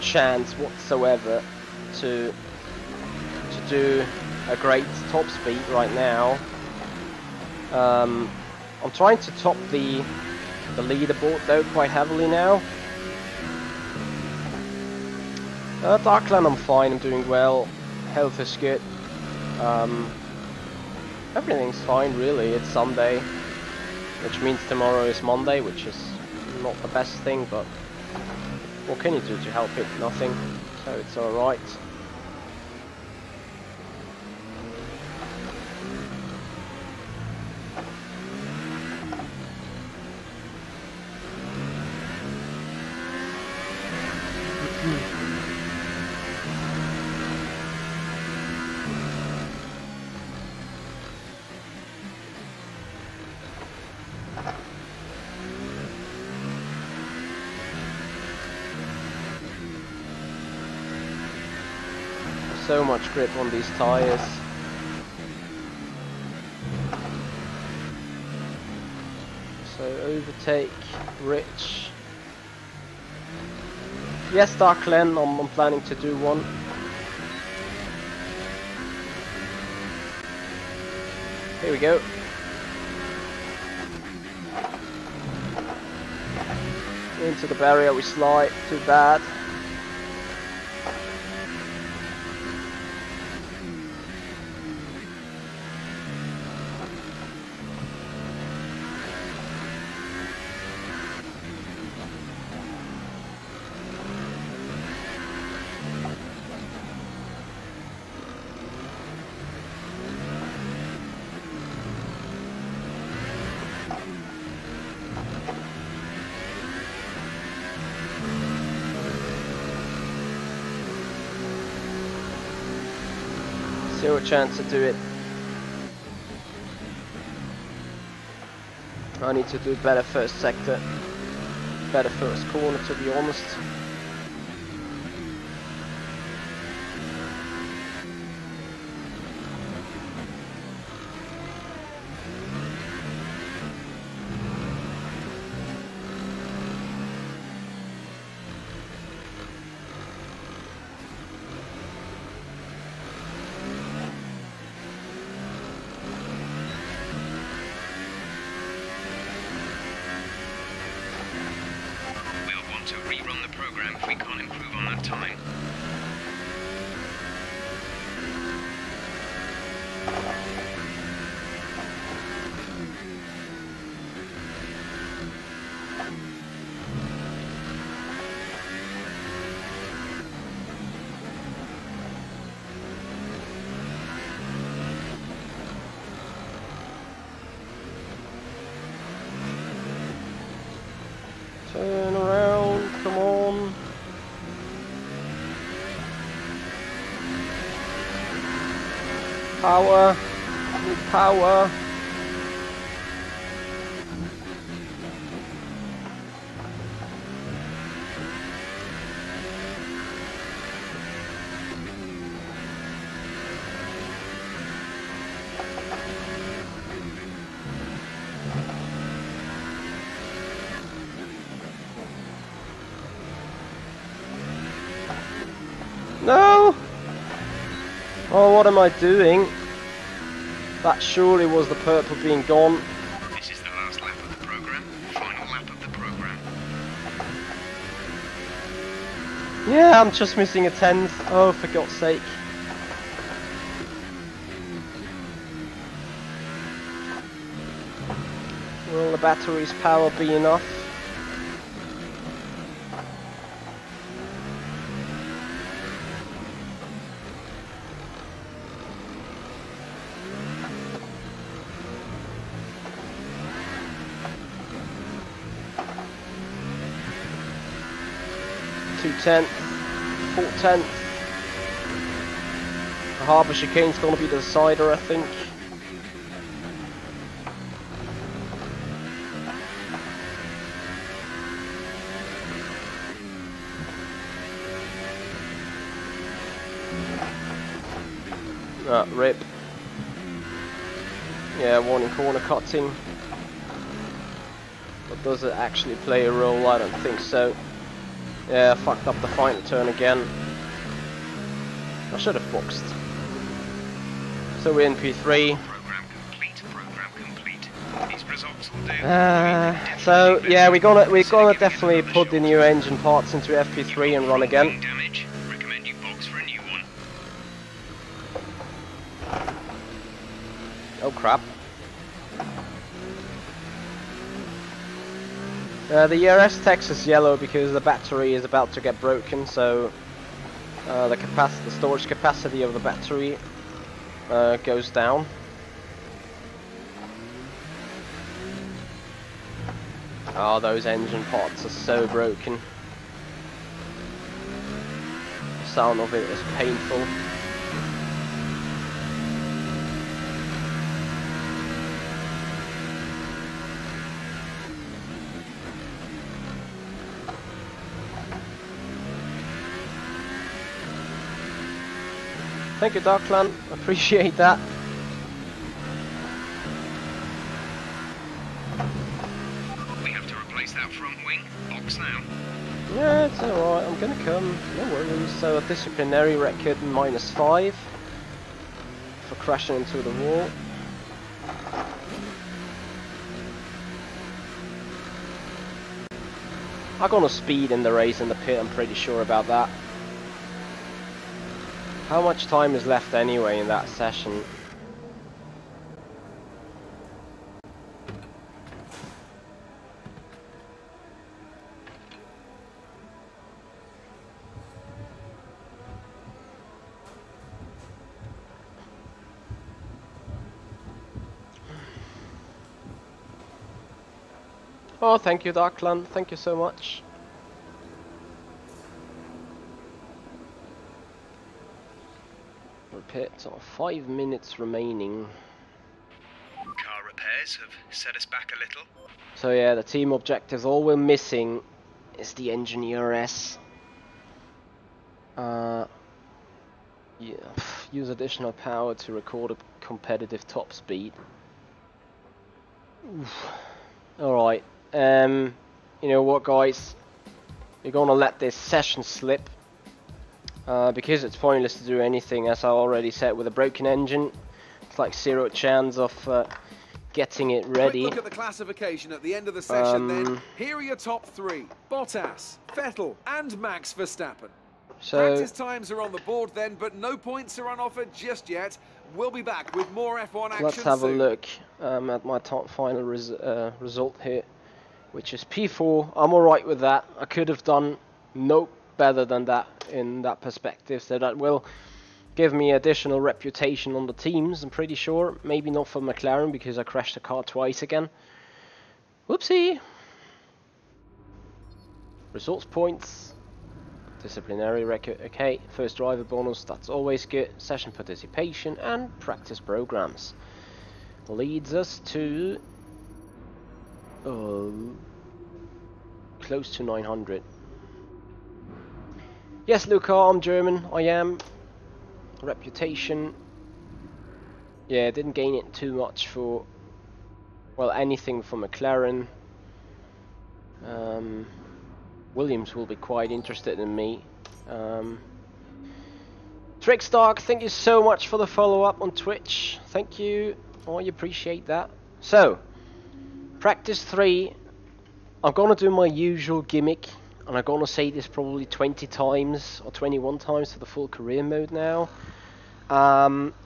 chance whatsoever to do a great top speed right now. I'm trying to top the leaderboard though quite heavily now. Darkland I'm fine, I'm doing well, health is good. Everything's fine really. It's Sunday, which means tomorrow is Monday, which is not the best thing, but what can you do to help it? Nothing, so it's alright. So much grip on these tires. So overtake, Rich. Yes, Darklen, I'm planning to do one. Here we go. Into the barrier we slide, too bad. Zero chance to do it. I need to do better first sector, better first corner to be honest. To rerun the program if we can't improve on that time. Turn around, come on. Power, need power. No! Oh, what am I doing? That surely was the purple being gone. This is the last lap of the program. Final lap of the program. Yeah, I'm just missing a 10th. Oh, for God's sake. Will the battery's power be enough? .2 4/10. The harbour chicane's going to be the decider, I think. Rip. Yeah, one in corner cutting. But does it actually play a role? I don't think so. Yeah, fucked up the final turn again. I should have boxed. So we're in P3. Program complete. Program complete. These results will do. So yeah, we're gonna definitely put the new engine parts into FP3 and run again. Damage. Recommend you box for a new one. Oh crap. The ERS text is yellow because the battery is about to get broken, so the storage capacity of the battery goes down. Oh, those engine parts are so broken. The sound of it is painful. Thank you, Darkland. Appreciate that. We have to replace that front wing. Box now. Yeah, it's alright. I'm gonna come. No worries. So a disciplinary record -5 for crashing into the wall. I'm gonna speed in the race in the pit. I'm pretty sure about that. How much time is left anyway in that session? Oh, thank you, Darkland. Thank you so much. Pit, 5 minutes remaining. Car repairs have set us back a little. So yeah, the team objectives, all we're missing is the engine ERS. Yeah, use additional power to record a competitive top speed. Alright, you know what guys, we're gonna let this session slip. Because it's pointless to do anything, as I already said, with a broken engine. It's like 0 chance of getting it ready. Quick look at the classification at the end of the session then. Here are your top 3. Bottas, Vettel and Max Verstappen. So, Practice times are on the board then, but no points are on offer just yet. We'll be back with more F1 action let's have soon. a look at my top final result here, which is P4. I'm alright with that. I could have done no better than that in that perspective, so that will give me additional reputation on the teams, I'm pretty sure. Maybe not for McLaren because I crashed the car twice again. Whoopsie. Results points, disciplinary record, okay, first driver bonus, that's always good, session participation and practice programs. Leads us to close to 900. Yes, Luca, I'm German, I am. Reputation. Yeah, didn't gain it too much for, well, anything for McLaren. Williams will be quite interested in me. Trickstark, thank you so much for the follow-up on Twitch. Thank you. I appreciate that. So, practice 3. I'm gonna do my usual gimmick. And I'm gonna say this probably 20 times or 21 times for the full career mode now.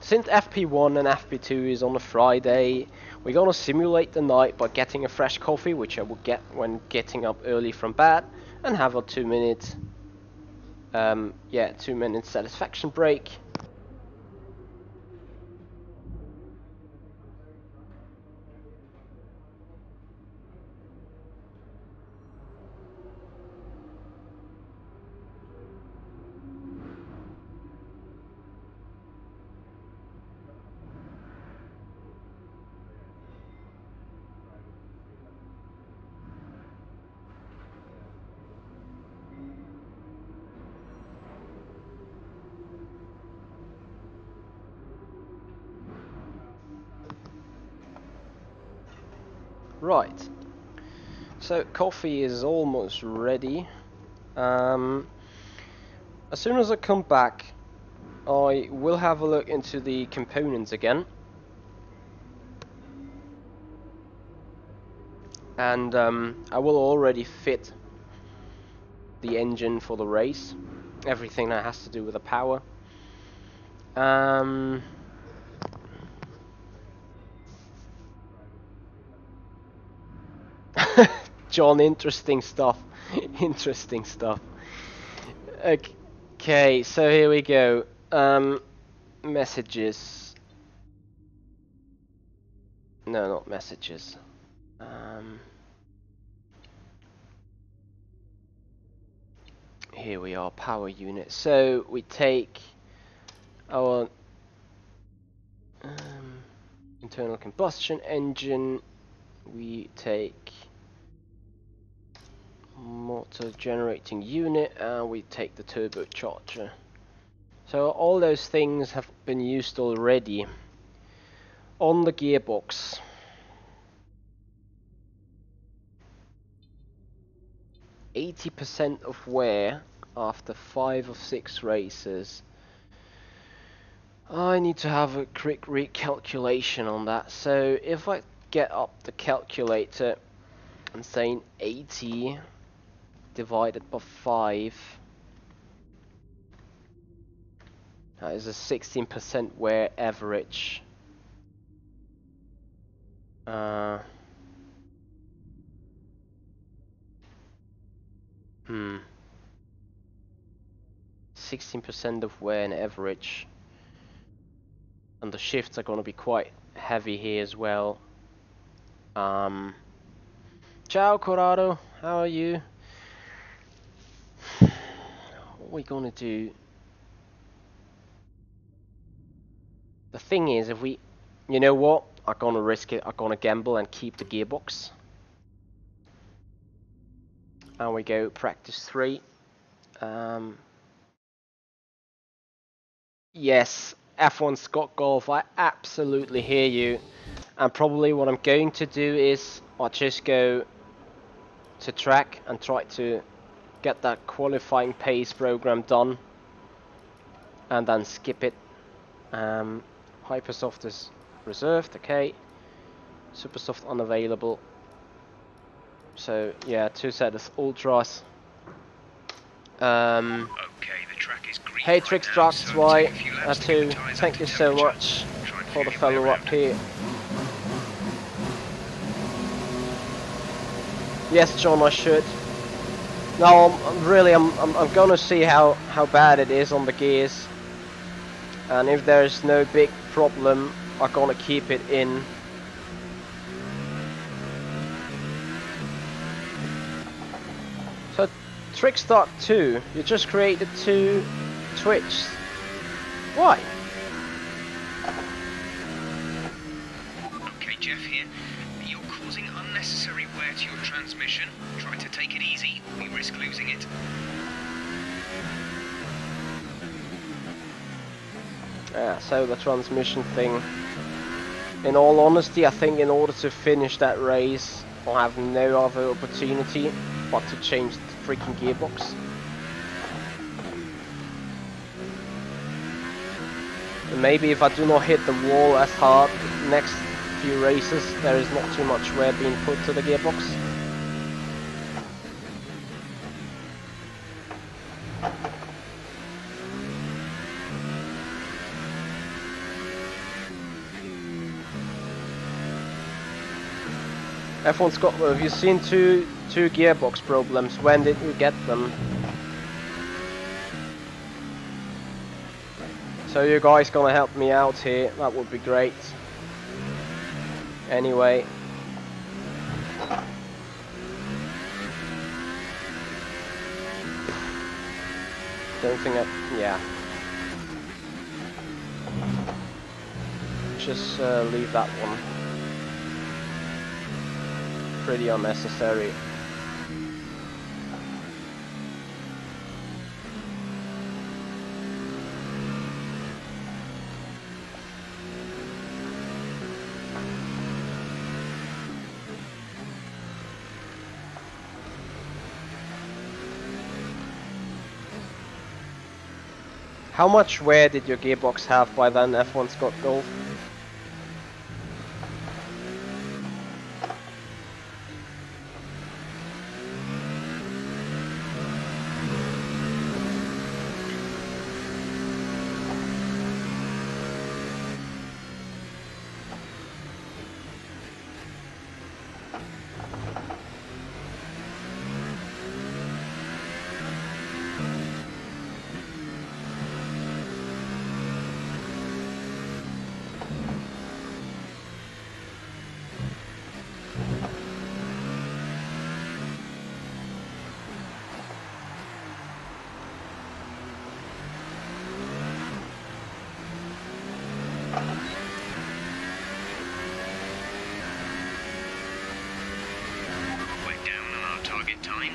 Since FP1 and FP2 is on a Friday, we're gonna simulate the night by getting a fresh coffee, which I will get when getting up early from bed, and have a 2-minute, 2-minute satisfaction break. Right. So coffee is almost ready. As soon as I come back, I will have a look into the components again. And I will already fit the engine for the race. Everything that has to do with the power. John, interesting stuff. Interesting stuff. Okay, so here we go. Messages. No, not messages. Here we are, power unit. So we take our internal combustion engine. We take motor generating unit, and we take the turbocharger. So all those things have been used already. On the gearbox, %80 of wear after 5 of 6 races. I need to have a quick recalculation on that. So if I get up the calculator and saying 80 divided by 5, that is a 16% wear average. 16% of wear and average. And the shifts are going to be quite heavy here as well. Ciao Corrado, how are you? What are we going to do? The thing is, if we, you know what, I'm going to risk it, I'm going to gamble and keep the gearbox. And we go practice 3. Yes, F1 Scott Golf, I absolutely hear you. And probably what I'm going to do is I'll just go to track and try to get that qualifying pace program done. And then skip it. Hypersoft is reserved, okay. Supersoft unavailable. So yeah, 2 sets of ultras. Okay, the track is green. Hey right Trix now, Drugs, so why? take a few laps to get the tyres Thank up you to so temperature. much Try and for the feel your follow way up around. here. Yes, John, I should. No, I'm gonna see how bad it is on the gears, and if there's no big problem, I'm gonna keep it in. So, Trickstart 2, you just created 2 Twitch. Why? Okay, Jeff here. You're causing unnecessary wear to your transmission. Try to take it easy, we risk losing it. Yeah, so the transmission thing. In all honesty, I think in order to finish that race, I'll have no other opportunity but to change the freaking gearbox. And maybe if I do not hit the wall as hard next few races, there is not too much wear being put to the gearbox. F1 Scott, have you seen two gearbox problems? When did we get them? So you guys gonna help me out here? That would be great. Anyway. Don't think yeah. Just leave that one. Pretty unnecessary. How much wear did your gearbox have by then, F1 Scott Golf?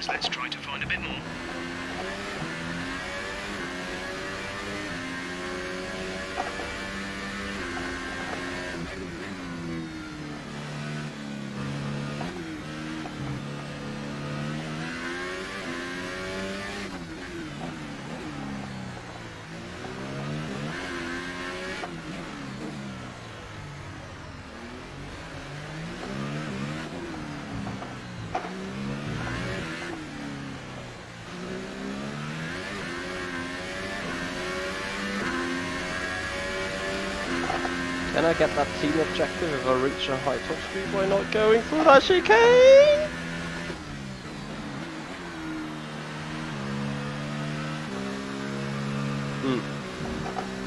Let's try to find a bit more. Can I get that team objective if I reach a high top speed by not going through that chicane?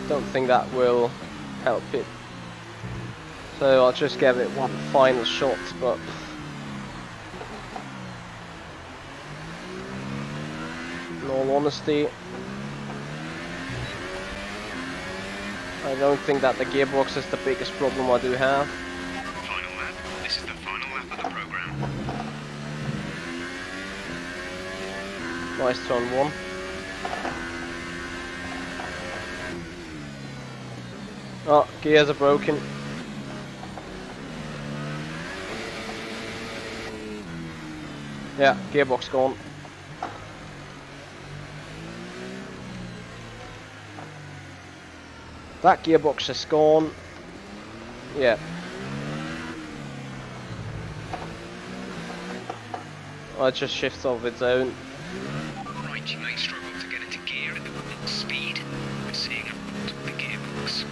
Don't think that will help it. So I'll just give it one final shot, but in all honesty, I don't think that the gearbox is the biggest problem I do have. Final lap. This is the final lap of the program. Nice turn one. Oh, gears are broken. Yeah, gearbox gone. That gearbox is gone. Yeah. It just shifts off its own. Right, you may struggle to get into gear at the speed. We're seeing the gearbox.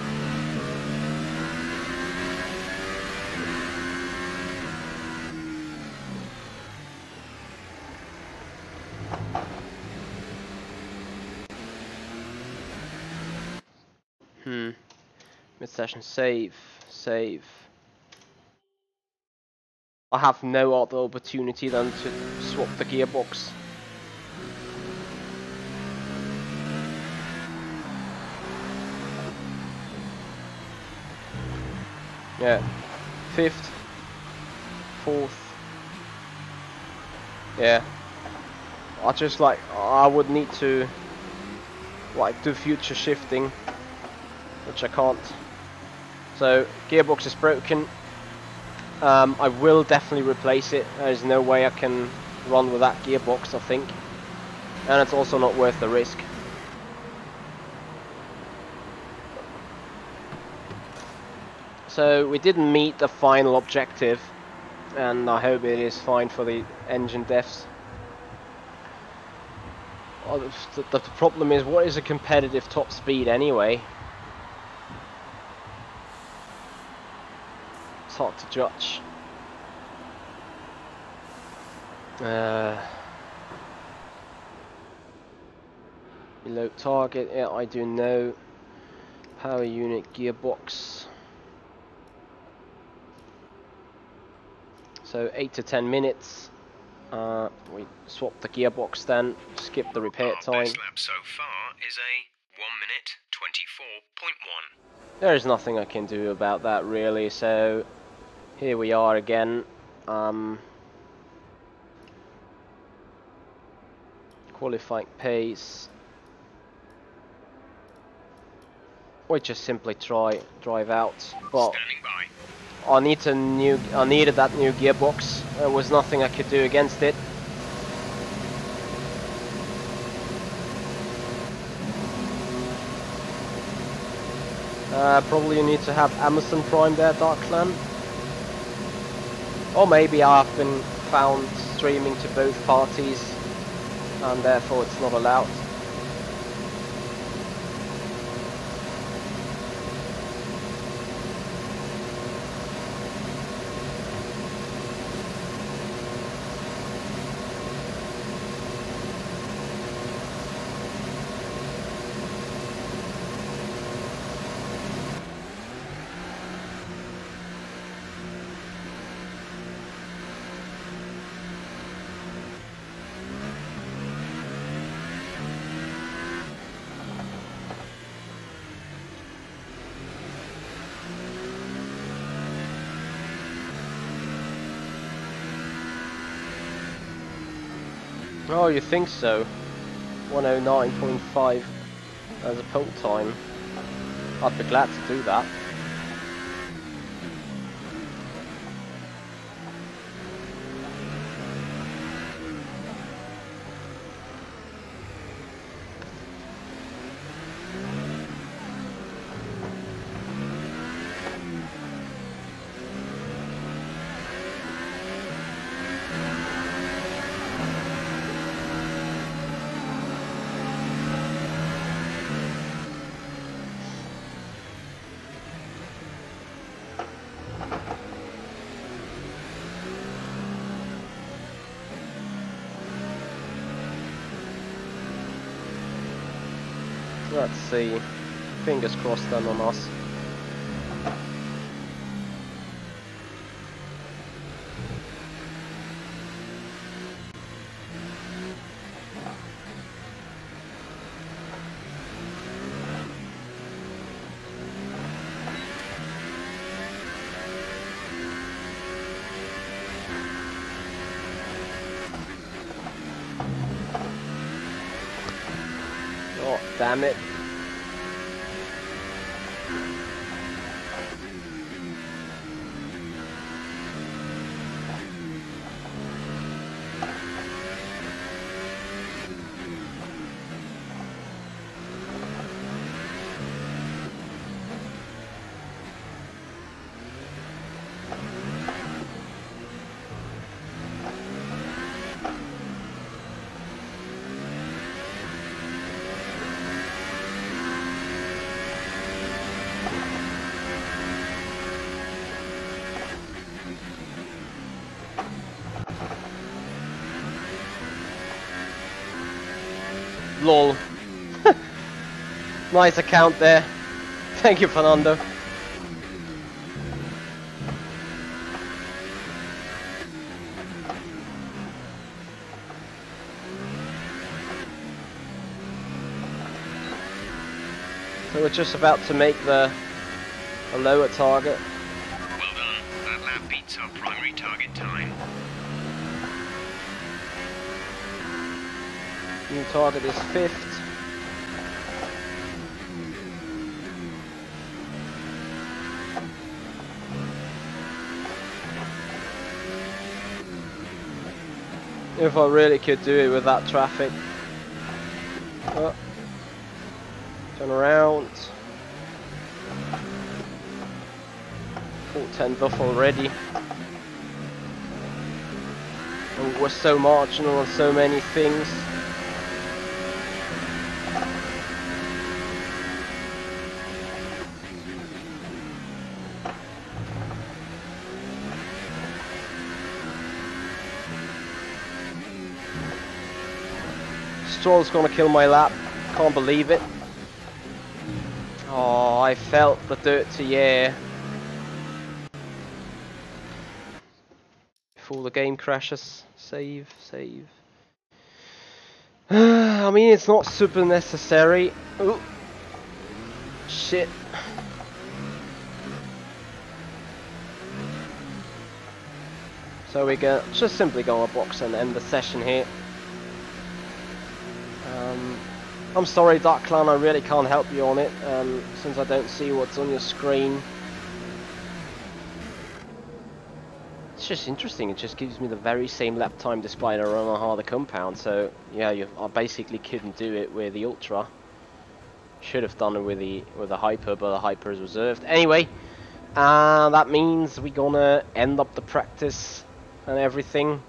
Mid-session save. I have no other opportunity than to swap the gearbox. Yeah, 5th, 4th. Yeah, I would need to do future shifting, which I can't. So gearbox is broken. I will definitely replace it. There's no way I can run with that gearbox, I think, and it's also not worth the risk. So we didn't meet the final objective, and I hope it is fine for the engine defs. The problem is, what is a competitive top speed anyway? It's hard to judge. Below target, yeah, I do know. Power unit, gearbox. So 8 to 10 minutes. We swap the gearbox then, skip the repair time. Our best lap so far is a 1 minute 24.1. There is nothing I can do about that really, so here we are again. Qualifying pace. We just simply drive out. But Standing by. I needed that new gearbox. There was nothing I could do against it. Probably you need to have Amazon Prime there, Dark Clan. Or maybe I've been found streaming to both parties and therefore it's not allowed. Oh, you think so? 109.5 as a pole time. I'd be glad to do that. Let's see. Fingers crossed then on us. Oh, damn it. Lol. Nice account there. Thank you, Fernando. So we're just about to make a lower target. Well done. That lap beats our primary target time. New target is 5th. If I really could do it with that traffic. Oh. Turn around. Full 10th off already. And we're so marginal on so many things. Stroll's gonna kill my lap. Can't believe it. Oh, I felt the dirty air before the game crashes. Save, save. I mean, it's not super necessary. Ooh. Shit. So we're just simply gonna box and end the session here. I'm sorry, Dark Clan, I really can't help you on it, since I don't see what's on your screen. It's just interesting, it just gives me the very same lap time despite I run a harder compound, so yeah, I basically couldn't do it with the Ultra. Should have done it with the hyper, but the hyper is reserved. Anyway, that means we're gonna end up the practice and everything.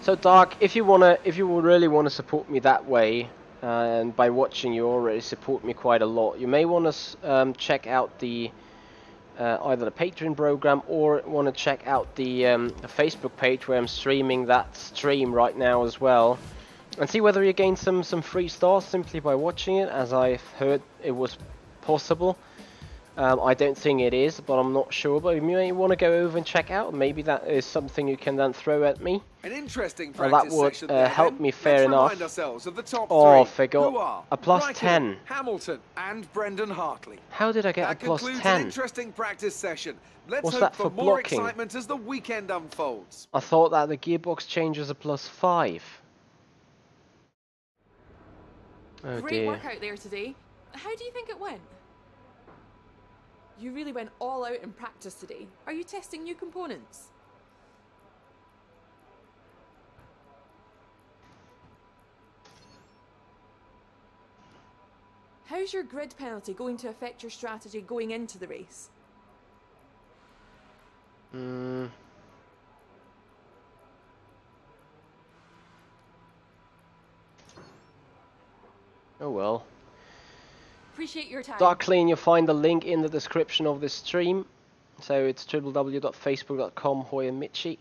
So Dark, if you really wanna support me that way, and by watching you already support me quite a lot, you may wanna check out the either the Patreon program or want to check out the Facebook page where I'm streaming that stream right now as well, and see whether you gain some free stars simply by watching it, as I've heard it was possible. I don't think it is, but I'm not sure. But you may want to go over and check out. Maybe that is something you can then throw at me. An interesting That would help me, fair enough. Of the top oh, three, forgot a plus Raikkonen, 10. Hamilton and Brendan Hartley. How did I get That a plus concludes 10? an interesting practice session. Let's What's hope that for for more blocking? excitement as the weekend unfolds. I thought that the gearbox change was a plus 5. Oh Great dear. work out there today. How do you think it went? You really went all out in practice today. Are you testing new components? How's your grid penalty going to affect your strategy going into the race? Oh well. Appreciate your time. Dark Clean, you'll find the link in the description of this stream. So it's www.facebook.com Hoyer Michi.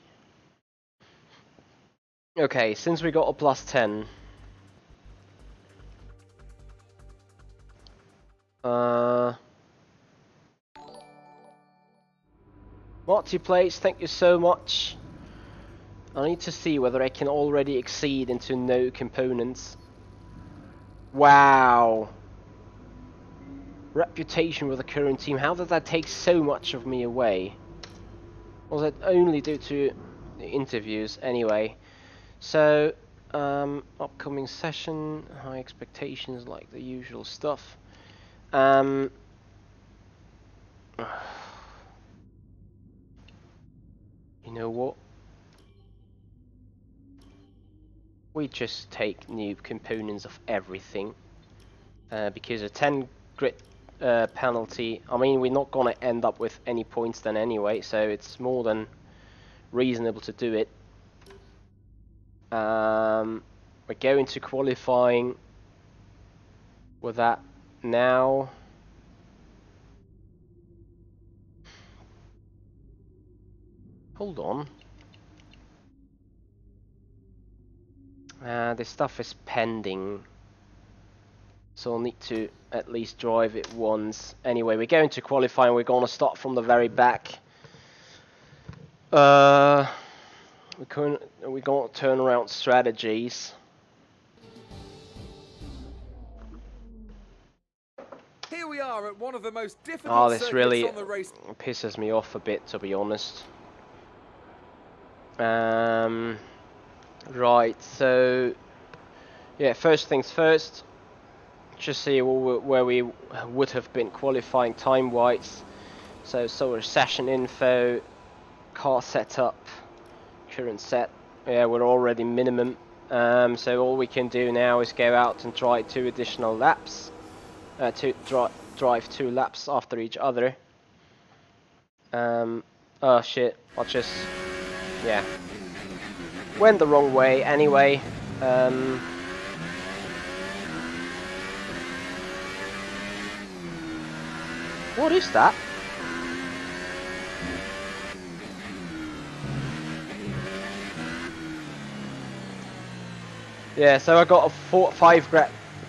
Okay, since we got a plus 10. Multiplays, thank you so much. I need to see whether I can already exceed into no components. Wow. Reputation with the current team. How did that take so much of me away? Was it only due to the interviews? Anyway, so upcoming session, high expectations, like the usual stuff. You know what? We just take new components of everything, because a 10 grid penalty, I mean, we're not gonna end up with any points then anyway, so it's more than reasonable to do it. We're going to qualifying with that now. Hold on. This stuff is pending, so I'll need to at least drive it once. Anyway, we're going to qualify and we're going to start from the very back. We're going to turn around strategies. Here we are at one of the most difficult This circuits really on the race. pisses me off a bit, to be honest. Right, so yeah, first things first, just see where we would have been qualifying time-wise. So session info, car setup, current set. Yeah, we're already minimum. So all we can do now is go out and try 2 additional laps. Drive 2 laps after each other. Oh shit! Yeah. Went the wrong way anyway. What is that? Yeah, so I got a 5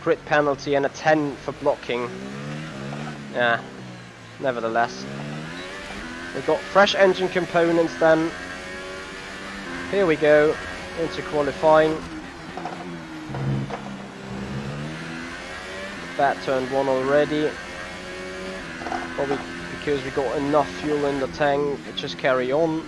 grid penalty and a 10 for blocking. Yeah, nevertheless. We've got fresh engine components then. Here we go, into qualifying. That turned 1 already. Probably because we got enough fuel in the tank, just carry on.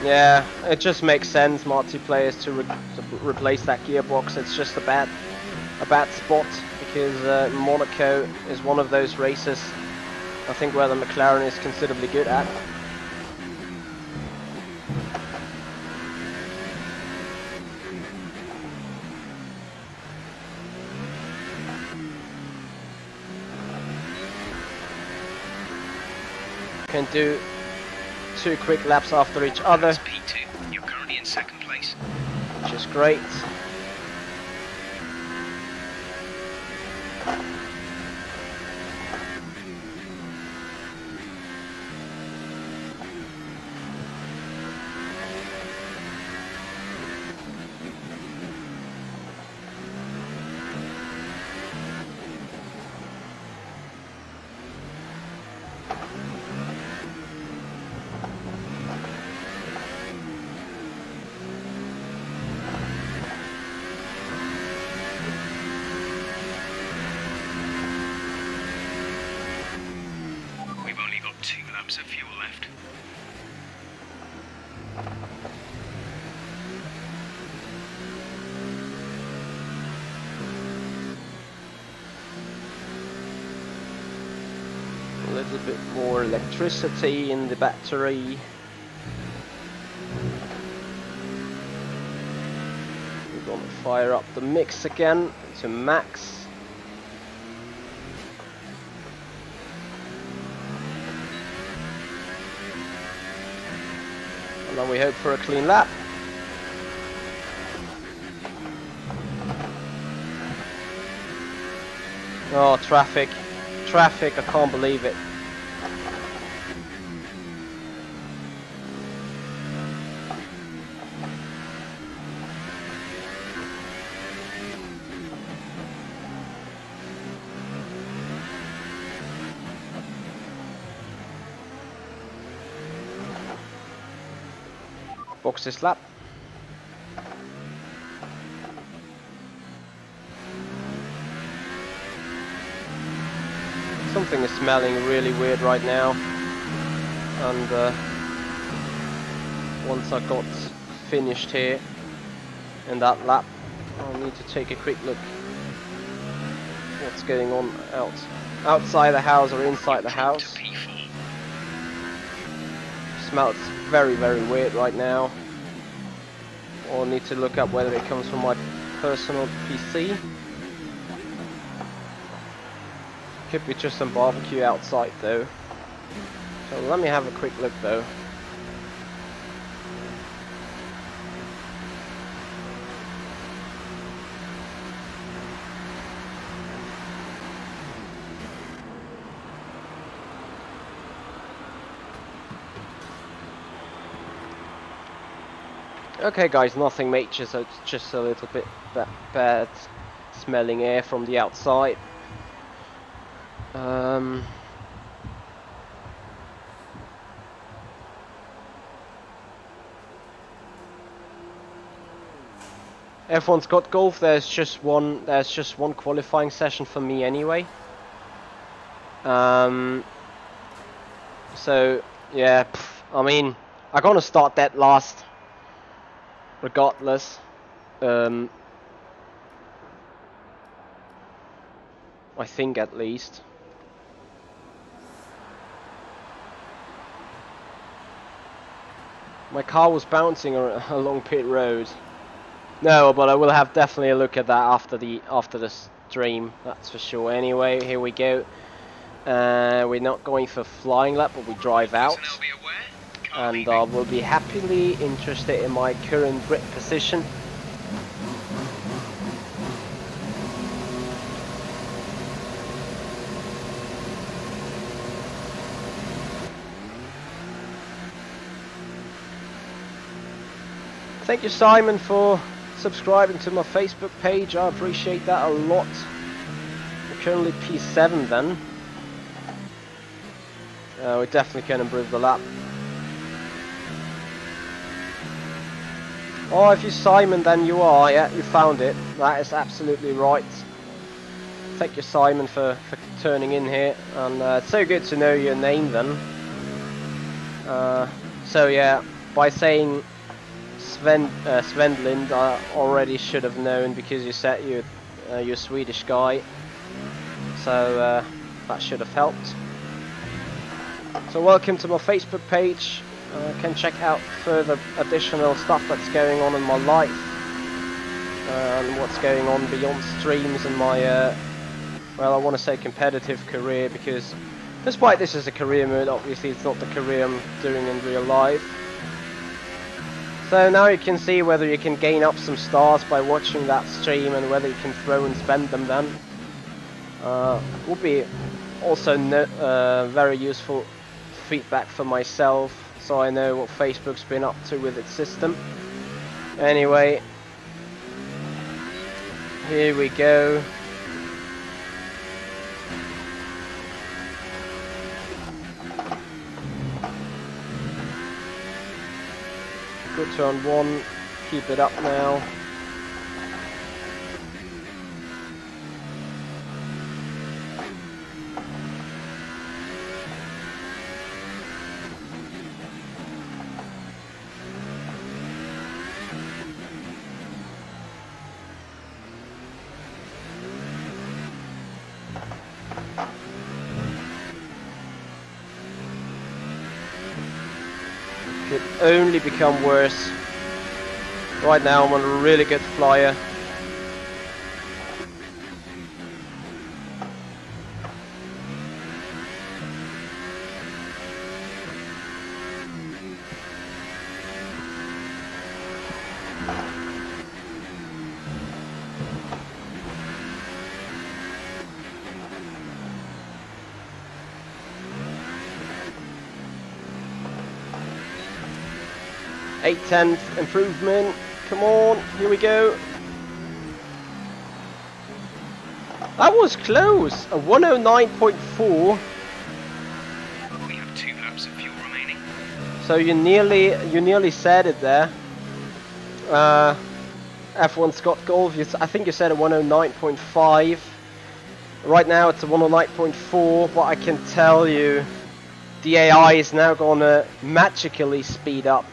Yeah, it just makes sense, multiplayers, to replace that gearbox. It's just a bad spot, because Monaco is one of those races, I think, where the McLaren is considerably good at. Can do 2 quick laps after each other. That's P2. You're currently in second place. Which is great. We've only got 2 laps of fuel left. A little bit more electricity in the battery. We're gonna fire up the mix again to max. And then we hope for a clean lap. Oh, traffic. Traffic, I can't believe it. Box this lap. Something is smelling really weird right now, and once I got finished here in that lap, I'll need to take a quick look what's going on outside the house or inside the house. Smells very, very weird right now. I'll need to look up whether it comes from my personal PC. Could be just some barbecue outside though. So let me have a quick look though. Okay guys, nothing major, so it's just a little bit bad smelling air from the outside. Everyone's got golf. There's just one qualifying session for me anyway. So yeah, I mean, I'm gonna start that last, regardless. I think at least. My car was bouncing along pit road. No, but I will have definitely a look at that after the stream. That's for sure. Anyway, here we go. We're not going for flying lap, but we drive out, and we'll be happily interested in my current grid position. Thank you, Simon, for subscribing to my Facebook page. I appreciate that a lot. We're currently P7 then. We definitely can improve the lap. Oh, if you're Simon, then you are. Yeah, you found it. That is absolutely right. Thank you, Simon, for turning in here. And it's so good to know your name then. So yeah, by saying Svendlind, I already should have known because you said you're a Swedish guy, so that should have helped. So welcome to my Facebook page. You can check out further additional stuff that's going on in my life and what's going on beyond streams and my well, I want to say competitive career, because despite this is a career mode, obviously it's not the career I'm doing in real life. So now you can see whether you can gain up some stars by watching that stream and whether you can throw and spend them then. Would be also very useful feedback for myself, so I know what Facebook's been up to with its system. Anyway, here we go. Good turn 1, keep it up now. Could only become worse. Right now I'm on a really good flyer. Eight-tenth improvement. Come on, here we go. That was close. A 109.4. We have 2 laps of fuel remaining. So you nearly said it there. F1 Scott Golf. I think you said a 109.5. Right now it's a 109.4, but I can tell you, the AI is now gonna magically speed up.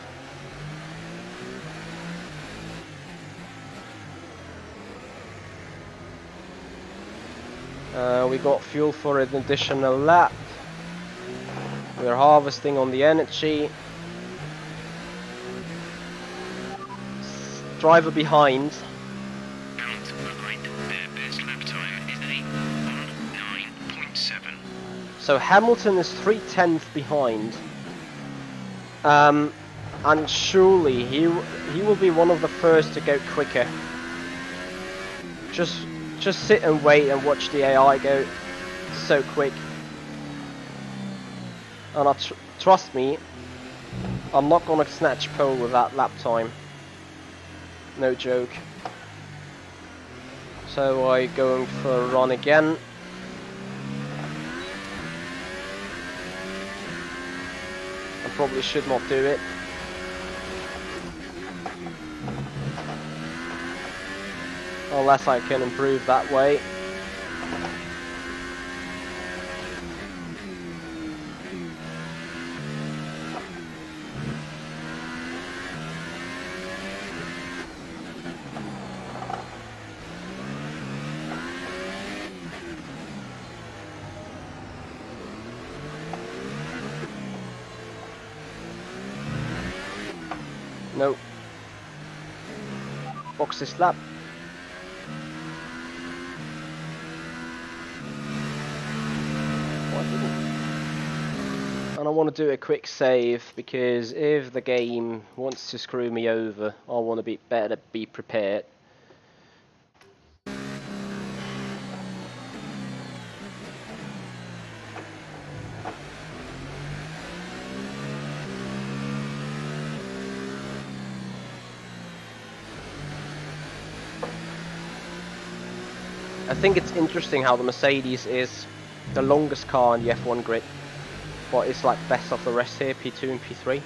We got fuel for an additional lap. We're harvesting on the energy. Driver behind. Behind. Their best lap time is 8:19.7. So Hamilton is 3/10 behind. And surely he will be one of the first to go quicker. Just sit and wait and watch the AI go so quick. And trust me, I'm not gonna snatch pole with that lap time. No joke. So I going for a run again. I probably should not do it. Unless I can improve that way. Nope. Box this lap. And I want to do a quick save, because if the game wants to screw me over, I want to be prepared. I think it's interesting how the Mercedes is the longest car in the F1 grid, but it's like best of the rest here, P2 and P3.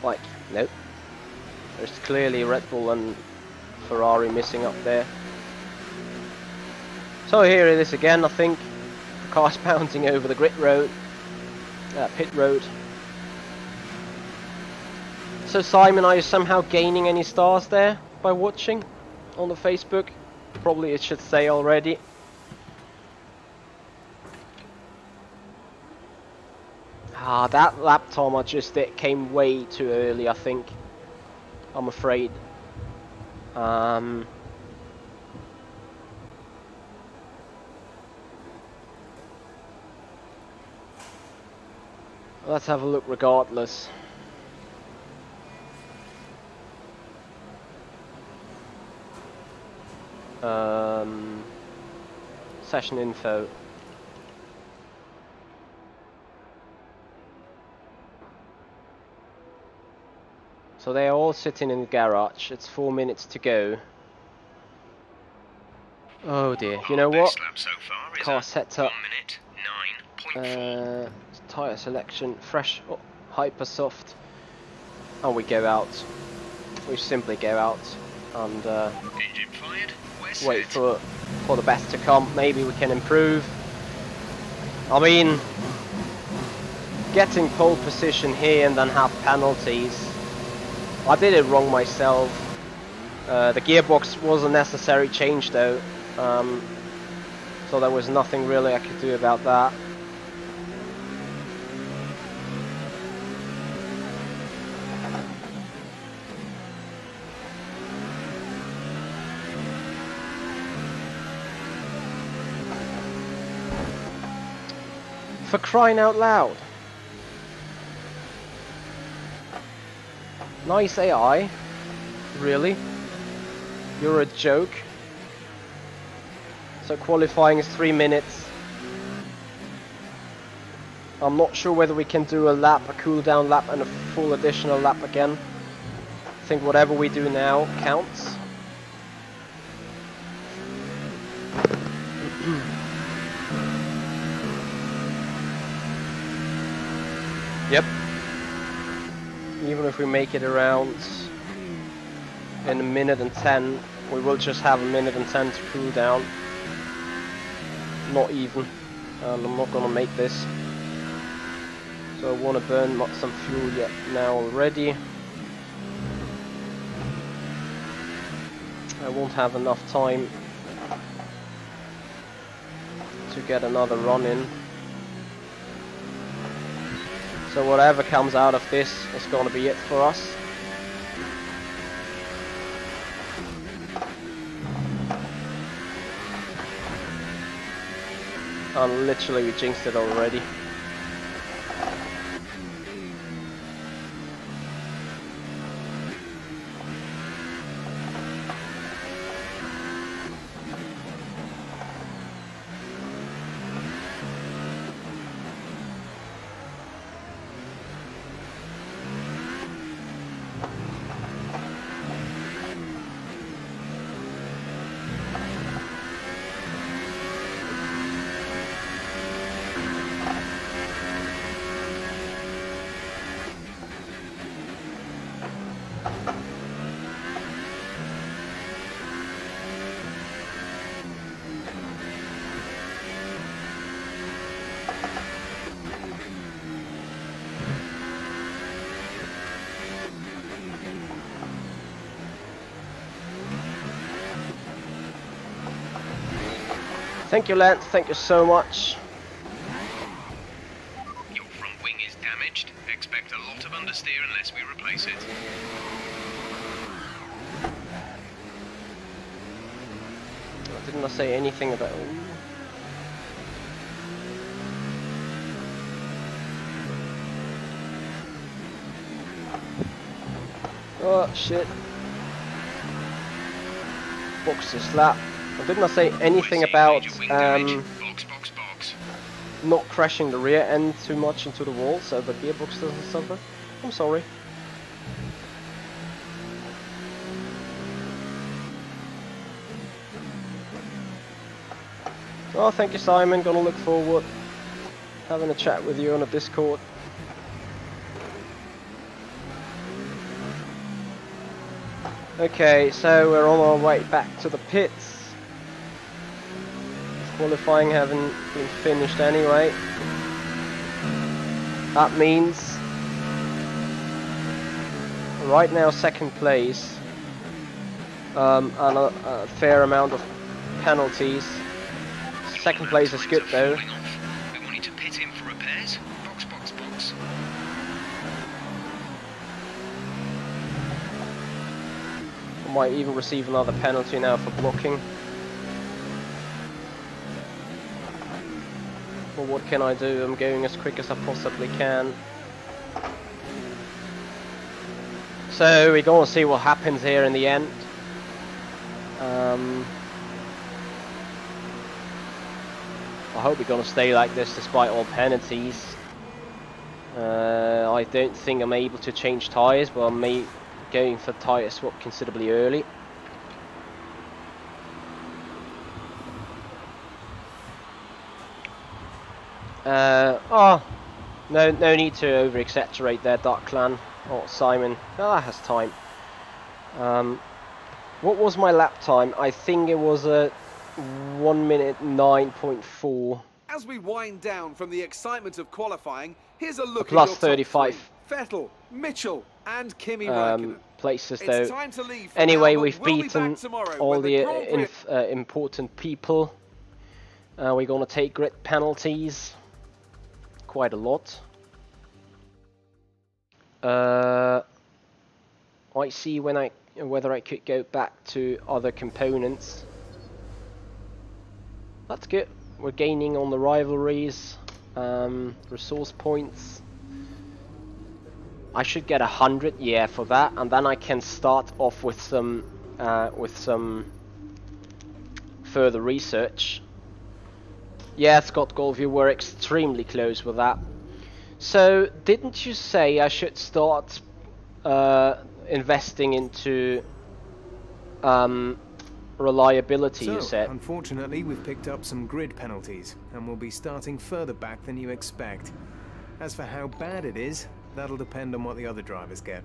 Like, nope. There's clearly Red Bull and Ferrari missing up there. So here it is again, I think. The car's bouncing over the pit road. So Simon, are you somehow gaining any stars there by watching on the Facebook? Probably it should say already. Ah, that lap time I just did came way too early, I think. I'm afraid. Let's have a look regardless. Session info. So they are all sitting in the garage. It's 4 minutes to go. Oh dear. You know what? Car setup. 1 minute 9.4. Tire selection. Fresh. Oh, hyper soft. And we go out. We simply go out and Engine fired. wait for the best to come. Maybe we can improve. I mean, getting pole position here and then have penalties. I did it wrong myself. The gearbox was a necessary change though, so there was nothing really I could do about that. For crying out loud. Nice AI. Really? You're a joke. So qualifying is 3 minutes. I'm not sure whether we can do a lap, a cool down lap and a full additional lap again. I think whatever we do now counts. Yep. Even if we make it around in 1 minute and 10, we will just have 1 minute and 10 to cool down. Not even. And I'm not gonna make this. So I want to burn some fuel yet now already. I won't have enough time to get another run in. So whatever comes out of this is going to be it for us. And literally we jinxed it already. Thank you, Lance. Thank you so much. Your front wing is damaged. Expect a lot of understeer unless we replace it. Didn't I say anything about... Oh, shit. Box this lap. Didn't I say anything about not crashing the rear end too much into the wall so the gearbox doesn't suffer? I'm sorry. Oh, thank you, Simon. Gonna look forward having a chat with you on a Discord. Okay, so we're on our way back to the pits. Qualifying haven't been finished anyway. That means right now second place, and a fair amount of penalties. Second place is good though. We want you to pit in for repairs. Box, box, box. Might even receive another penalty now for blocking. Well, what can I do? I'm going as quick as I possibly can. So we're going to see what happens here in the end. I hope we're going to stay like this despite all penalties. I don't think I'm able to change tyres, but I'm going for tyre swap considerably early. No need to over exaggerate there, Dark Clan or Simon. No, that has time. What was my lap time? I think it was a 1 minute 9.4. As we wind down from the excitement of qualifying, here's a look Plus at your 35. top three. Vettel, Mitchell, and Kimi Räikkönen. Places It's though. time to leave for Anyway, now, but we've we'll be beaten back tomorrow all when the Grand Prix important people. We're gonna take grid penalties, quite a lot. I see whether I could go back to other components. That's good. We're gaining on the rivalries, resource points. I should get 100, yeah, for that, and then I can start off with some further research. Yeah, Scott Golf, you were extremely close with that. So, didn't you say I should start investing into reliability, you said? Unfortunately, we've picked up some grid penalties, and we'll be starting further back than you expect. As for how bad it is, that'll depend on what the other drivers get.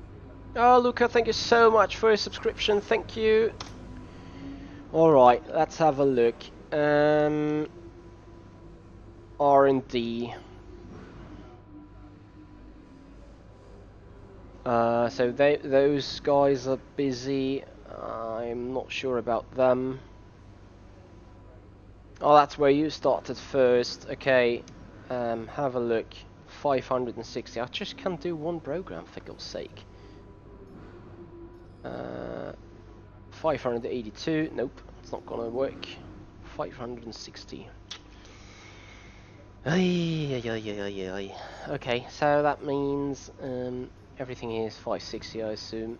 Oh, Luca, thank you so much for your subscription. Thank you. Alright, let's have a look. R&D. So those guys are busy. I'm not sure about them. Oh, that's where you started first. Okay, have a look. 560. I just can't do one program, for God's sake. 582. Nope, it's not gonna work. 560. Okay, so that means everything here is 560, I assume.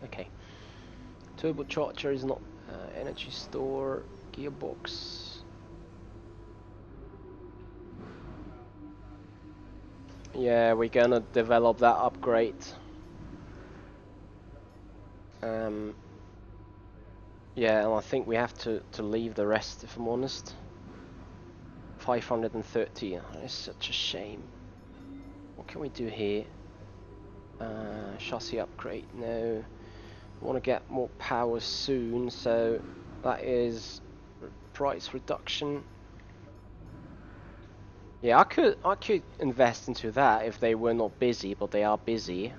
Okay. Turbocharger is not energy store, gearbox. Yeah, we're gonna develop that upgrade. Yeah, and I think we have to leave the rest, if I'm honest. 530. It's such a shame. What can we do here? Chassis upgrade. No. I want to get more power soon, so that is price reduction. Yeah, I could invest into that if they were not busy, but they are busy.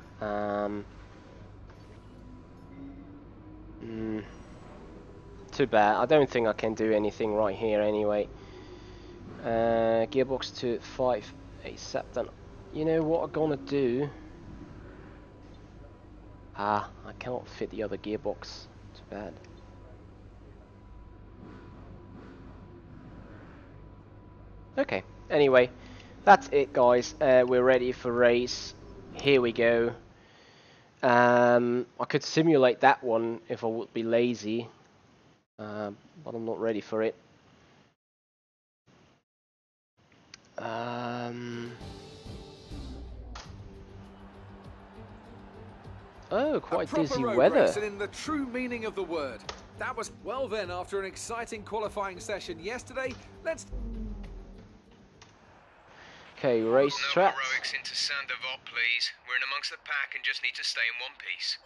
Too bad. I don't think I can do anything right here anyway. Gearbox to 5 ASAP then. You know what I'm gonna do? I cannot fit the other gearbox. Too bad. Okay, anyway, that's it guys. We're ready for race. Here we go. I could simulate that one if I would be lazy. But I'm not ready for it. Oh, quite dizzy weather. Racing in the true meaning of the word. That was well then. After an exciting qualifying session yesterday, let's. Okay, race track. No heroics into Sandoval, please. We're in amongst the pack and just need to stay in one piece.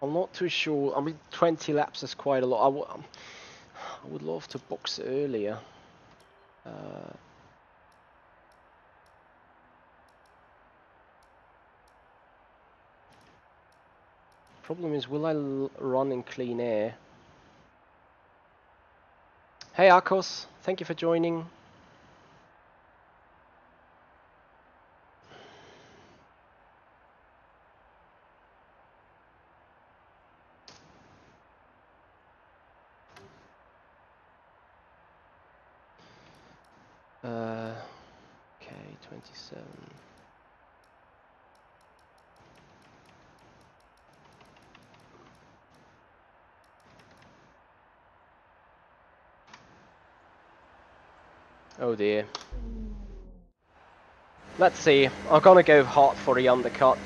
I'm not too sure. I mean, 20 laps is quite a lot. I would love to box earlier. Problem is, will I run in clean air? Hey Akos, thank you for joining. Okay, 27. Oh dear. Let's see. I'm gonna go hard for the undercut.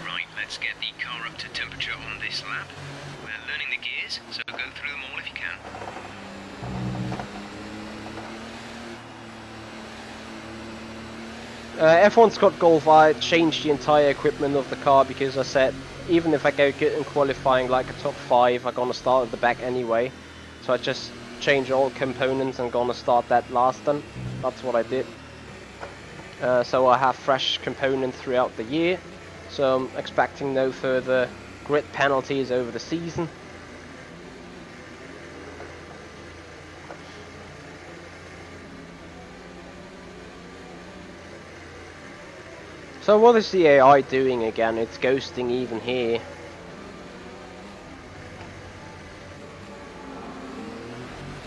Right, let's get the car up to temperature on this lap. We're learning the gears, so go through them all if you can. F1's got Golf. I changed the entire equipment of the car because I said even if I go good in qualifying like a top 5, I'm gonna start at the back anyway. So I just changed all components and gonna start that last then. That's what I did. So I have fresh components throughout the year. So I'm expecting no further grid penalties over the season. So what is the AI doing again? It's ghosting even here.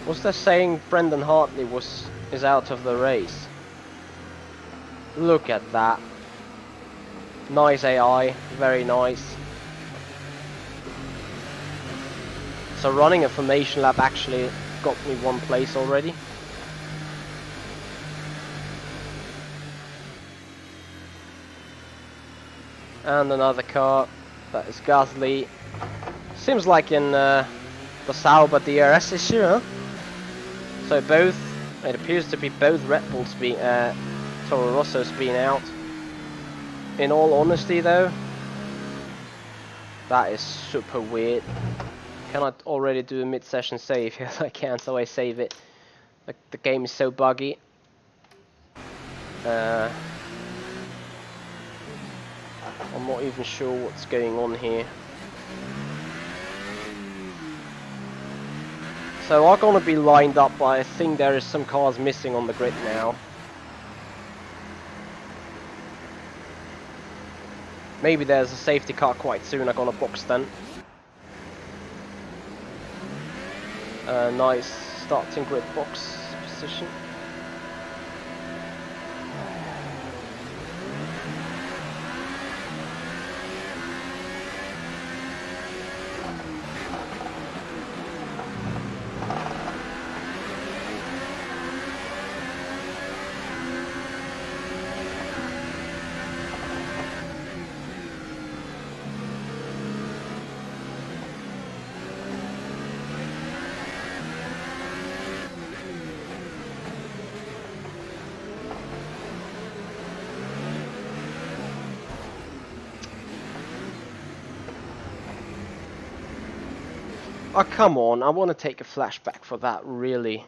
Was that saying Brendan Hartley is out of the race? Look at that. Nice AI, very nice. So running a formation lap actually got me 1 place already. And another car, that is Gasly. Seems like in the Sauber DRS issue, huh? So it appears to be both Red Bulls being, Toro Rosso's being out. In all honesty though, that is super weird. Cannot already do a mid-session save? Yes I can, so I save it. Like, the game is so buggy. I'm not even sure what's going on here. So I'm gonna be lined up, but I think there is some cars missing on the grid now. Maybe there's a safety car quite soon. I'm gonna box then. Nice starting grid box position. Oh, come on, I want to take a flashback for that, really.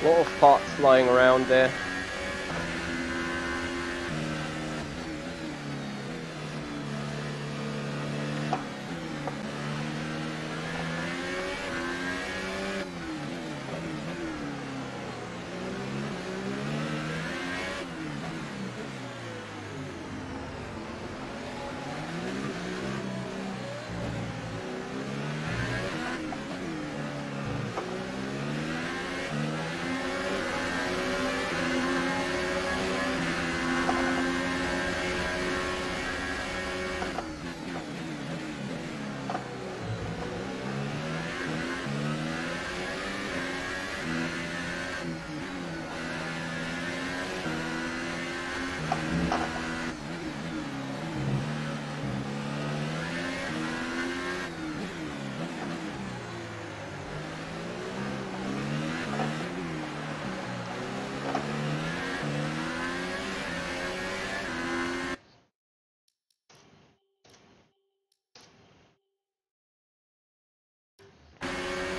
A lot of parts lying around there.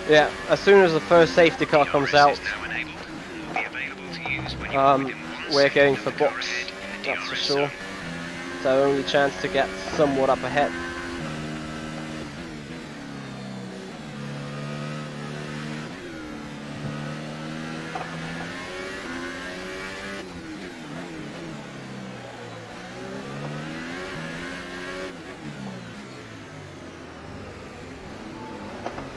Yeah, as soon as the first safety car comes out, we're going for box, that's for sure. It's our only chance to get somewhat up ahead.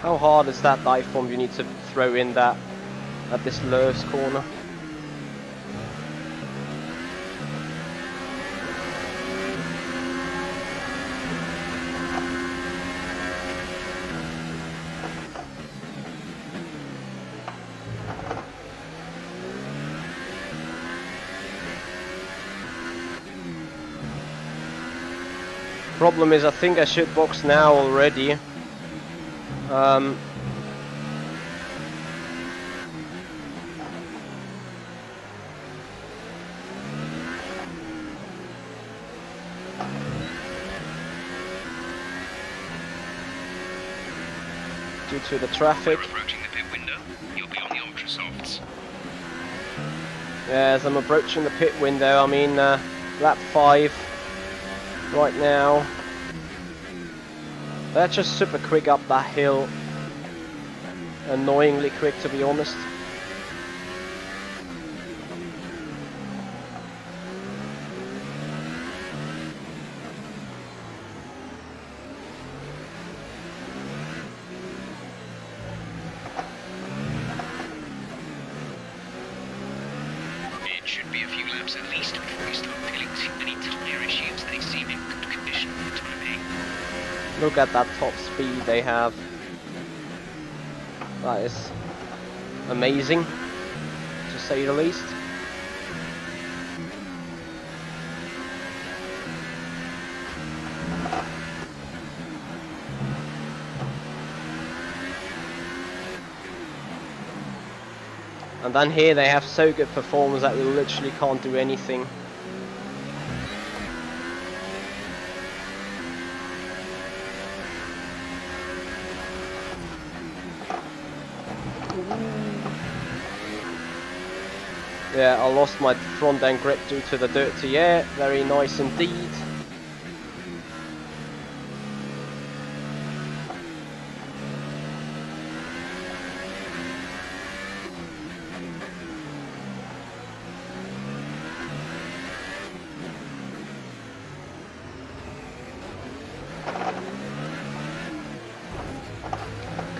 How hard is that dive bomb you need to throw in that at this lowest corner? Problem is, I think I should box now already. Due to the traffic. Approaching the pit window, you'll be on the ultra softs. Yeah, as I'm approaching the pit window, I mean lap 5 right now. They're just super quick up that hill. Annoyingly quick, to be honest. It should be a few laps at least before we start feeling any tyre issues. They seem in good condition for the time being. Look at that top speed they have. That is amazing, to say the least. And then here they have so good performance that we literally can't do anything. Yeah, I lost my front end grip due to the dirty air. Very nice indeed.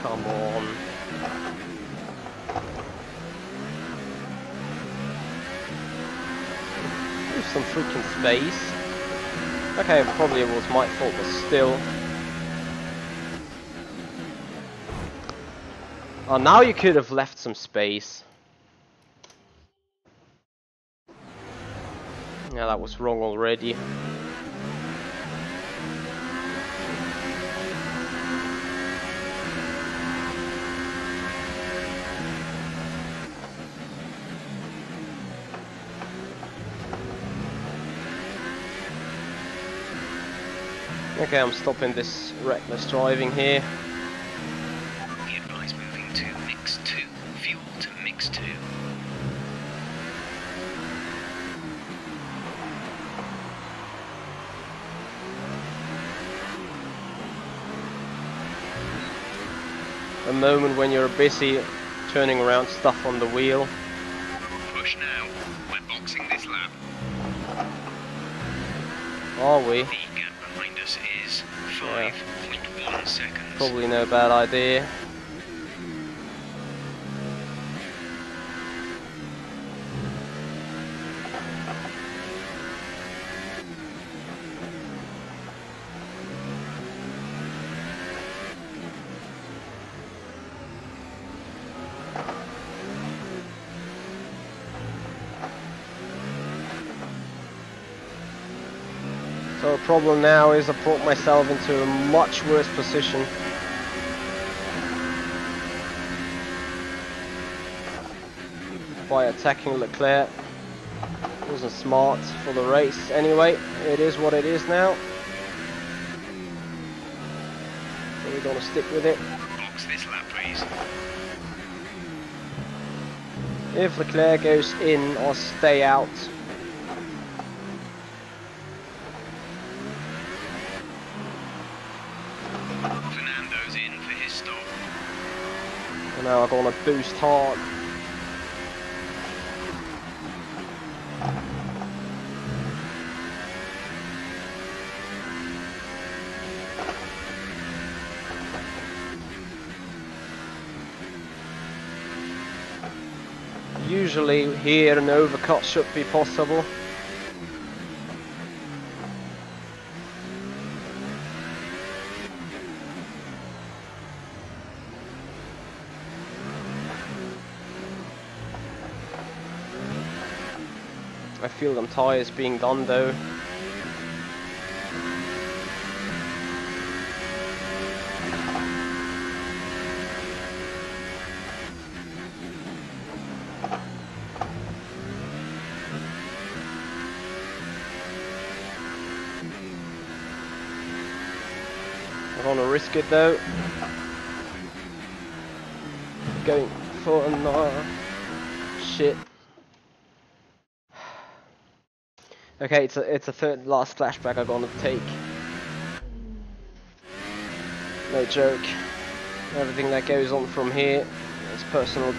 Come on. Some freaking space. Okay, probably it was my fault, but still. Oh, now you could have left some space. Yeah, that was wrong already. Okay, I'm stopping this reckless driving here. Be advised moving to mix 2. Fuel to mix 2. A moment when you're busy turning around stuff on the wheel. Push now. We're boxing this lap. Are we? The gap behind us is 5.1 seconds. Probably no bad idea. So the problem now is I brought myself into a much worse position. By attacking Leclerc. Wasn't smart for the race. Anyway, it is what it is now. So we're gonna stick with it. box this lap, please. If Leclerc goes in, I'll stay out. Fernando's in for his stop. And now I'm gonna boost hard. Usually here an overcut should be possible. I feel them tyres being done though. I'm gonna risk it though. Going for another shit. Okay, it's a third last flashback I'm gonna take. No joke. Everything that goes on from here is personal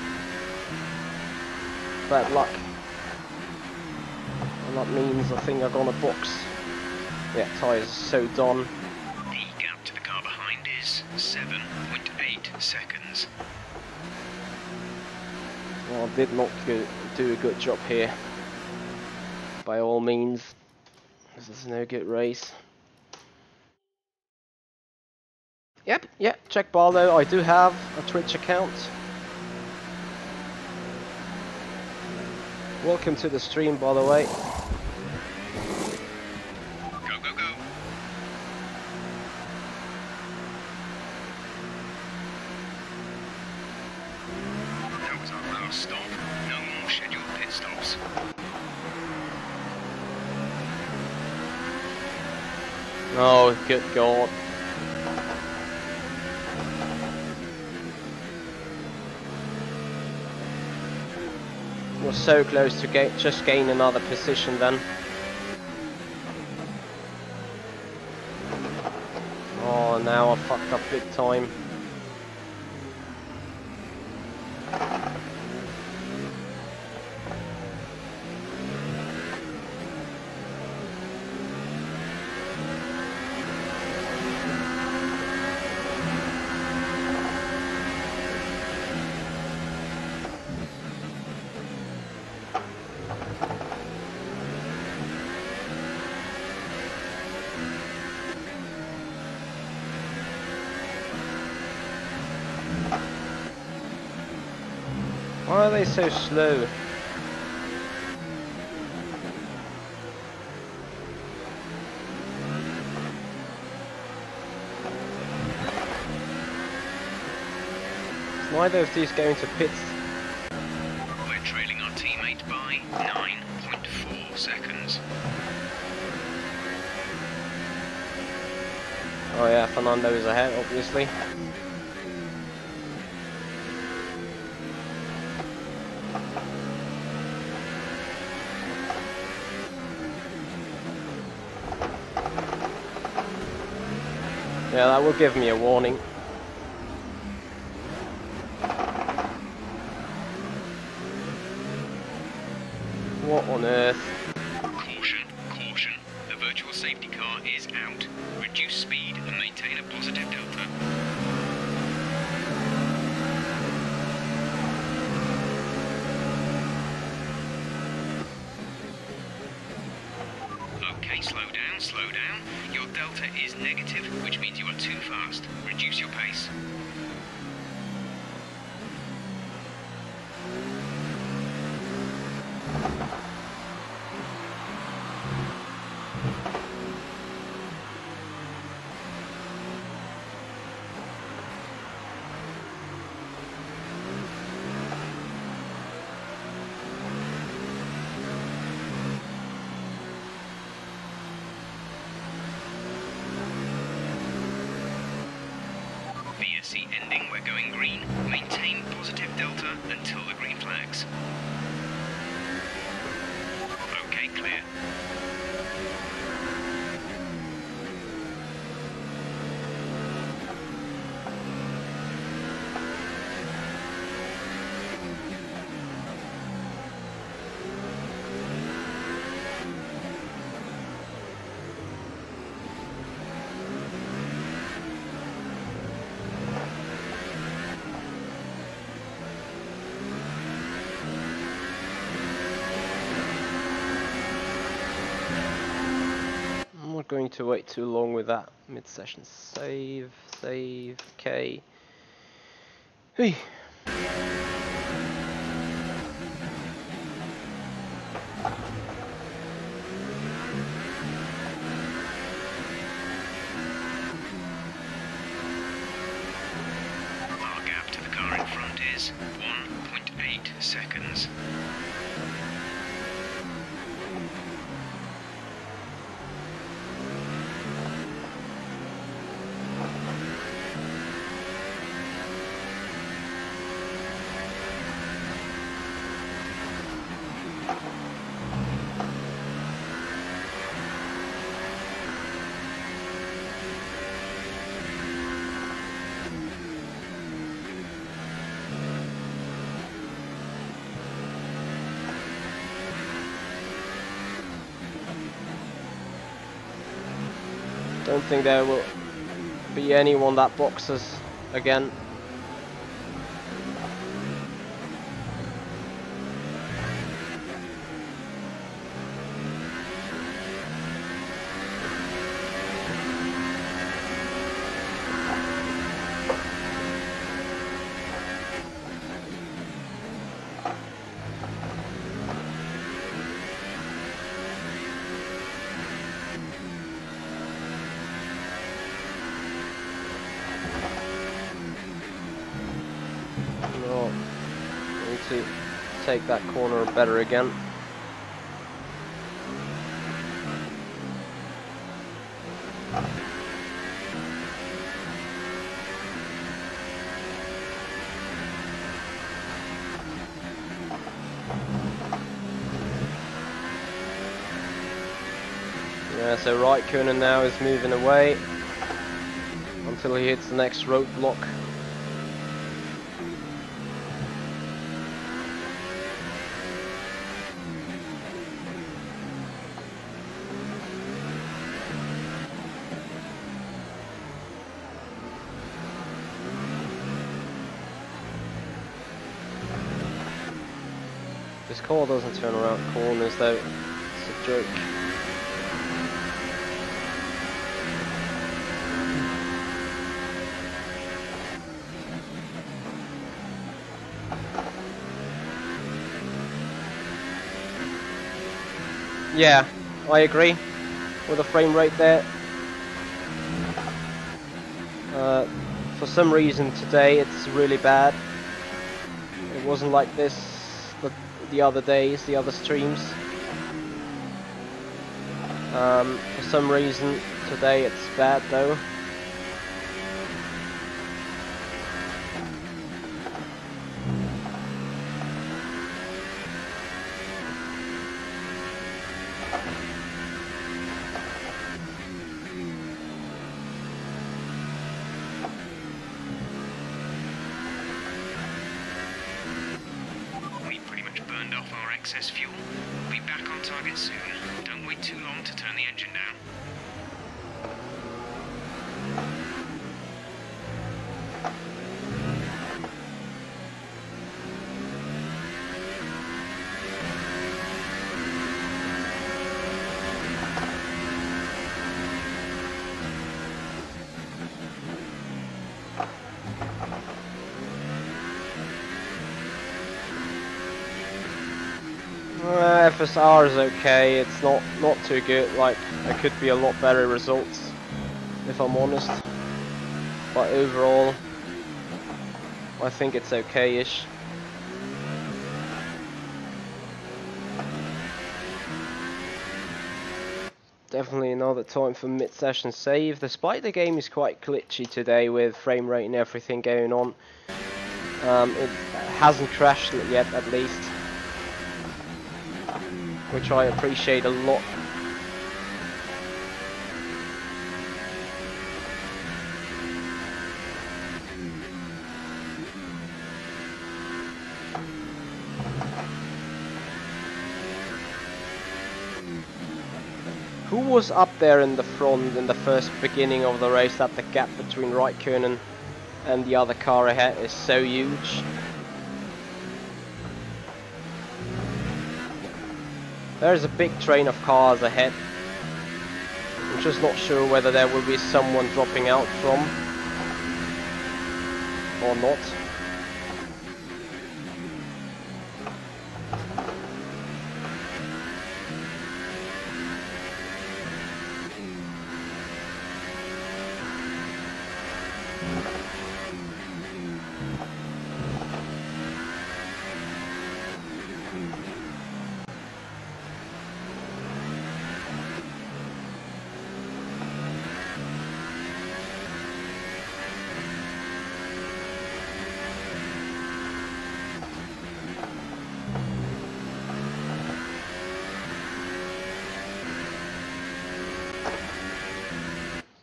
bad luck. And that means I think I'm gonna box. Yeah, tyres are so done. The gap to the car behind is 7.8 seconds. Well, I did not do a good job here. By all means. This is no good race. Yep, check Barlow. I do have a Twitch account. Welcome to the stream, by the way. Go, go, go. That was our last stop. No more scheduled pit stops. Oh, good God. We're so close to just gain another position then. Oh, now I fucked up big time. Why are they so slow? Is neither of these going to pits? We're trailing our teammate by 9.4 seconds. Oh yeah, Fernando is ahead, obviously. Yeah, that will give me a warning. What on earth? Caution, caution. The virtual safety car is out. Reduce speed and maintain a positive delta. Okay, slow down, slow down. Your delta is negative, which means you are too fast. Reduce your pace. Going green, maintain positive delta until the green flags. Okay, clear. I'm not going to wait too long with that mid-session save, okay. Hey. Our gap to the car in front is 1.8 seconds. Don't think there will be anyone that boxes again. No, need to take that corner better again. Yeah, so Raikkonen now is moving away until he hits the next roadblock. This car doesn't turn around corners though, it's a joke. Yeah, I agree with the frame rate there. For some reason today it's really bad. It wasn't like this the other days, the other streams. For some reason today it's bad though. Off our excess fuel. We'll be back on target soon. Don't wait too long to turn the engine down. FSR is okay, it's not too good, like there could be a lot better results if I'm honest, but overall I think it's okay-ish. definitely another time for mid-session save. Despite the game is quite glitchy today with frame rate and everything going on. It hasn't crashed yet, at least, which I appreciate a lot. Who was up there in the front in the first beginning of the race? That the gap between Raikkonen and the other car ahead is so huge. There's a big train of cars ahead. I'm just not sure whether there will be someone dropping out from or not.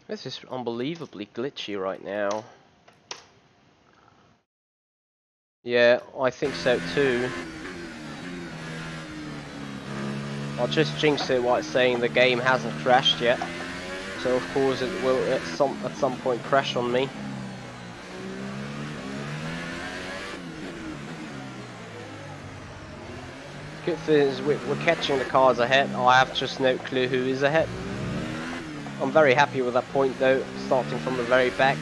This is unbelievably glitchy right now. Yeah, I think so too. I'll just jinx it while saying the game hasn't crashed yet. So of course it will at some point crash on me. Good thing is we're catching the cars ahead. I have just no clue who is ahead. I'm very happy with that point though, starting from the very back.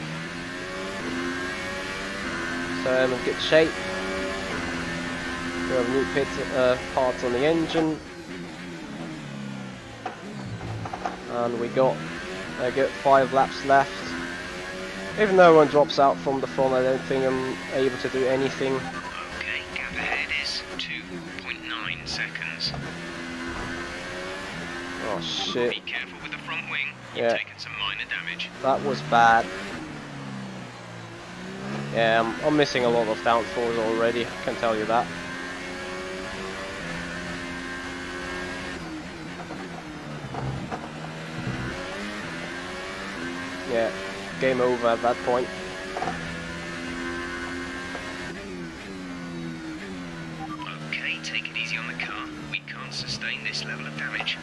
So I'm in good shape. We have new pit parts on the engine. And we got a good 5 laps left. If no one drops out from the front, I don't think I'm able to do anything. Okay, gap ahead is 2.9 seconds. Oh shit. Be careful with the front wing. You've Yeah. taken some minor damage. That was bad. Yeah, I'm missing a lot of downforce already, I can tell you that. Yeah, game over at that point. Okay, take it easy on the car. We can't sustain this level of damage.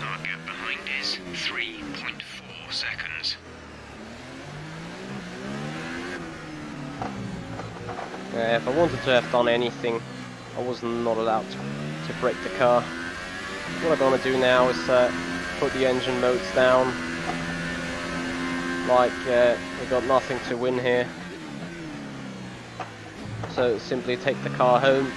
Our gap behind is 3.4 seconds. Yeah, if I wanted to have done anything, I was not allowed to break the car. What I'm gonna do now is put the engine modes down. Like, we got nothing to win here. So simply take the car home.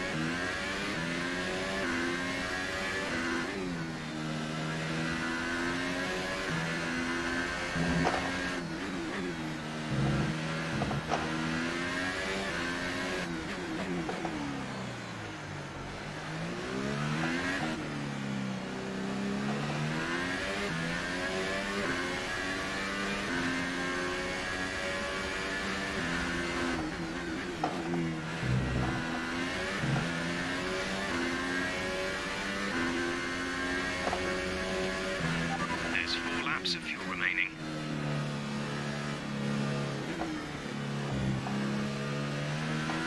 There's 4 laps of fuel remaining.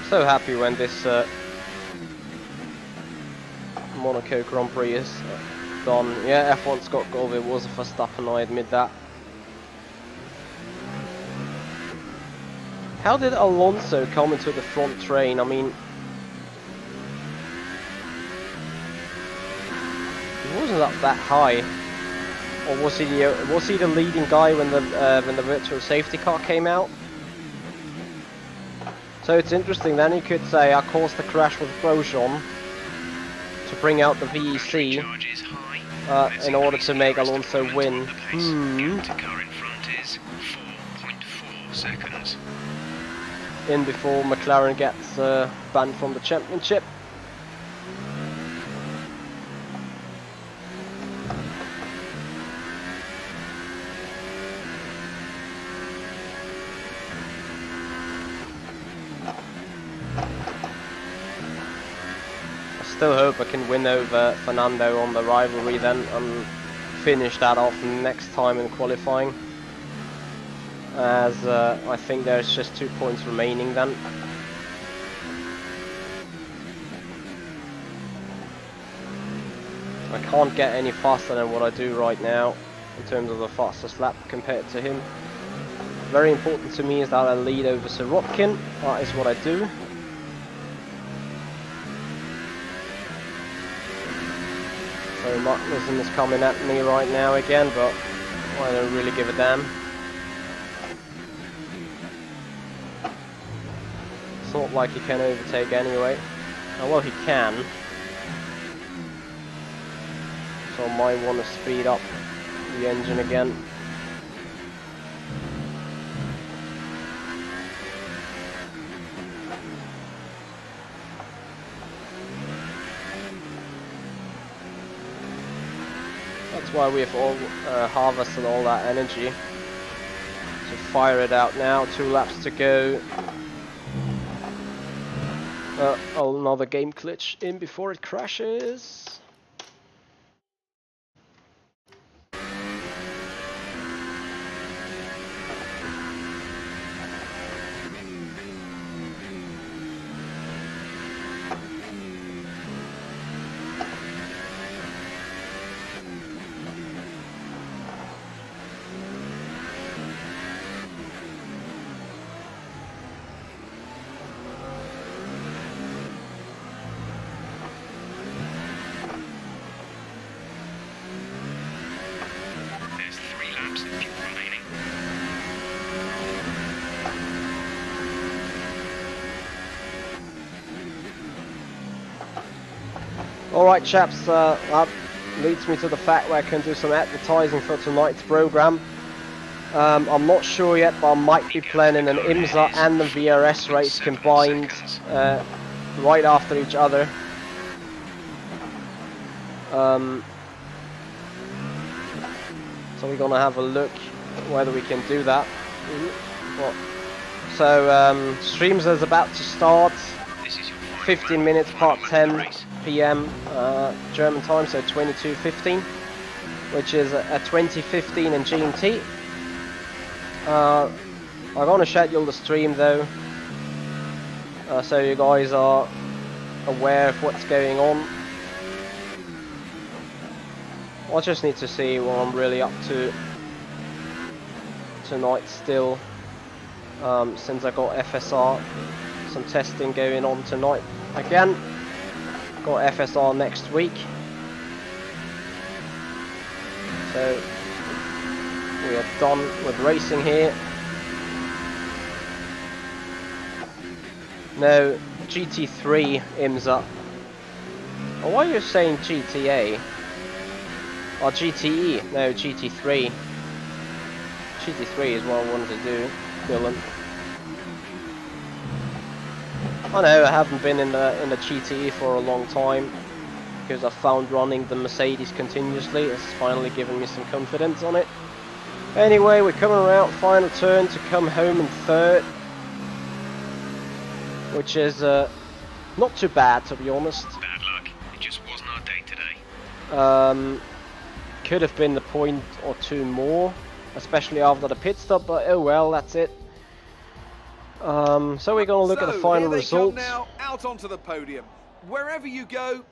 So happy when this Monaco Grand Prix is done. Yeah, F1's got goal. It was a Verstappen, I admit that. How did Alonso come into the front train? I mean, he wasn't up that high. Or was he the leading guy when the virtual safety car came out? So it's interesting. Then you could say I caused the crash with Grosjean to bring out the VEC Charge is high. in order to make Alonso win. Gap to car in front is 4.4 seconds. In before McLaren gets banned from the championship. still hope I can win over Fernando on the rivalry then and finish that off next time in qualifying, as I think there's just 2 points remaining then. I can't get any faster than what I do right now in terms of the fastest lap compared to him. Very important to me is that I lead over Sirotkin. That is what I do. So Magnussen is coming at me right now again, but I don't really give a damn. It's not like he can overtake anyway. Oh, well, he can. So I might want to speed up the engine again. That's why we've all harvested all that energy. So fire it out now, 2 laps to go. Another game glitch in before it crashes. Alright chaps, that leads me to the fact where I can do some advertising for tonight's programme. I'm not sure yet, but I might be planning an IMSA and the VRS race combined right after each other. So we're gonna have a look whether we can do that. So streams is about to start. 15 minutes part 10 PM German time, so 22:15, which is a 20:15 in GMT. I'm gonna schedule the stream though, so you guys are aware of what's going on. I just need to see what I'm really up to tonight still, since I got FSR, some testing going on tonight again. Got FSR next week, so we are done with racing here. No, GT3 IMSA. Oh, why are you saying GTA? Or GTE? No, GT3. GT3 is what I wanted to do, Dylan. I know I haven't been in the GTE for a long time because I found running the Mercedes continuously has finally given me some confidence on it. Anyway, we're coming around final turn to come home in third, which is not too bad to be honest. Bad luck. It just wasn't our day today. Could have been a point or 2 more, especially after the pit stop, but oh well, that's it. So we're going to look at the final results. Now out onto the podium. Wherever you go.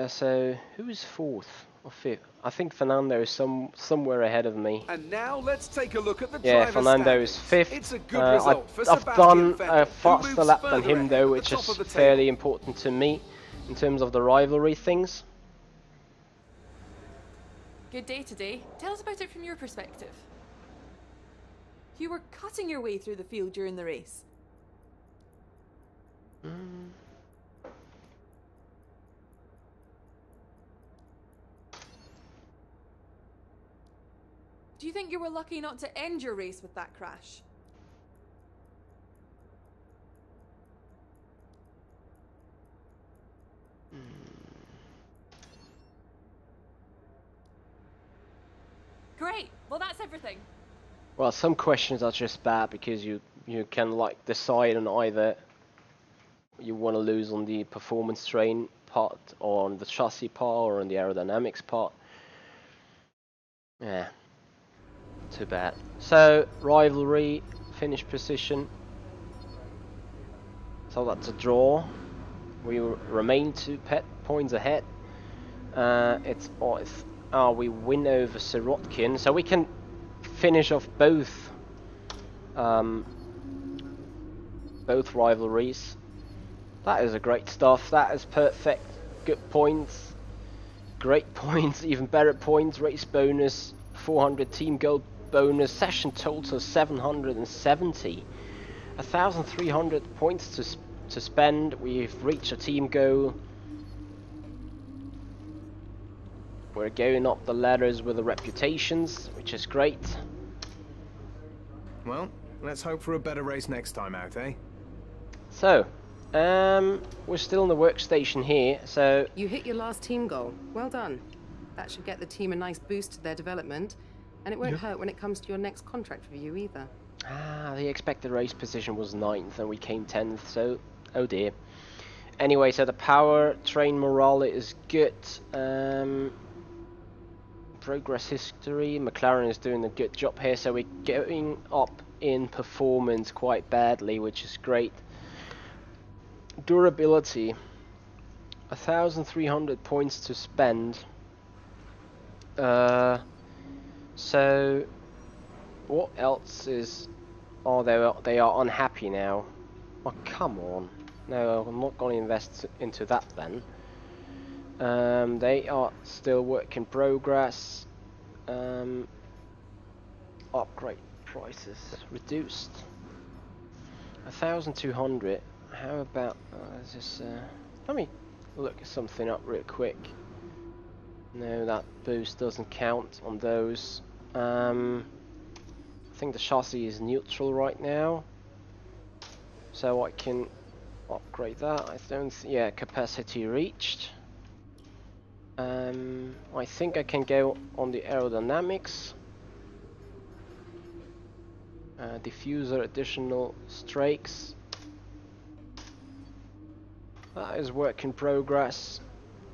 So who is 4th or 5th? I think Fernando is somewhere ahead of me. And now let's take a look at the yeah, Fernando is 5th. It's a good result for I've done a Vettel, faster lap than him though, which is fairly important to me in terms of the rivalry things. Good day today. Tell us about it from your perspective. You were cutting your way through the field during the race. Do you think you were lucky not to end your race with that crash? Great. Well, that's everything. Well, some questions are just bad because you can like decide on either you want to lose on the performance train part, or on the chassis part, or on the aerodynamics part. Yeah, too bad. So, rivalry, finish position. So that's a draw. We remain 2 points ahead. We win over Sirotkin, so we can finish off both rivalries. That is a great stuff. That is perfect. Good points. Great points. Even better points. Race bonus 400. Team gold bonus. Session total 770. 1,300 points to spend. We've reached a team goal. We're going up the ladders with the reputations, which is great. Well, let's hope for a better race next time out, eh? So, we're still in the workstation here, so... You hit your last team goal. Well done. That should get the team a nice boost to their development, and it won't hurt when it comes to your next contract review either. The expected race position was 9th and we came 10th, so oh dear. Anyway, so the power train morale is good. Progress history, McLaren is doing a good job here, so we're going up in performance quite badly, which is great. Durability, 1,300 points to spend. So what else is... Oh, they are unhappy now. Oh, come on. No, I'm not going to invest into that then. They are still work in progress. Upgrade prices reduced. 1,200. How about let me look something up real quick. No, that boost doesn't count on those. I think the chassis is neutral right now, so I can upgrade that. I don't. Yeah, capacity reached. I think I can go on the aerodynamics. Diffuser additional strakes. That is work in progress.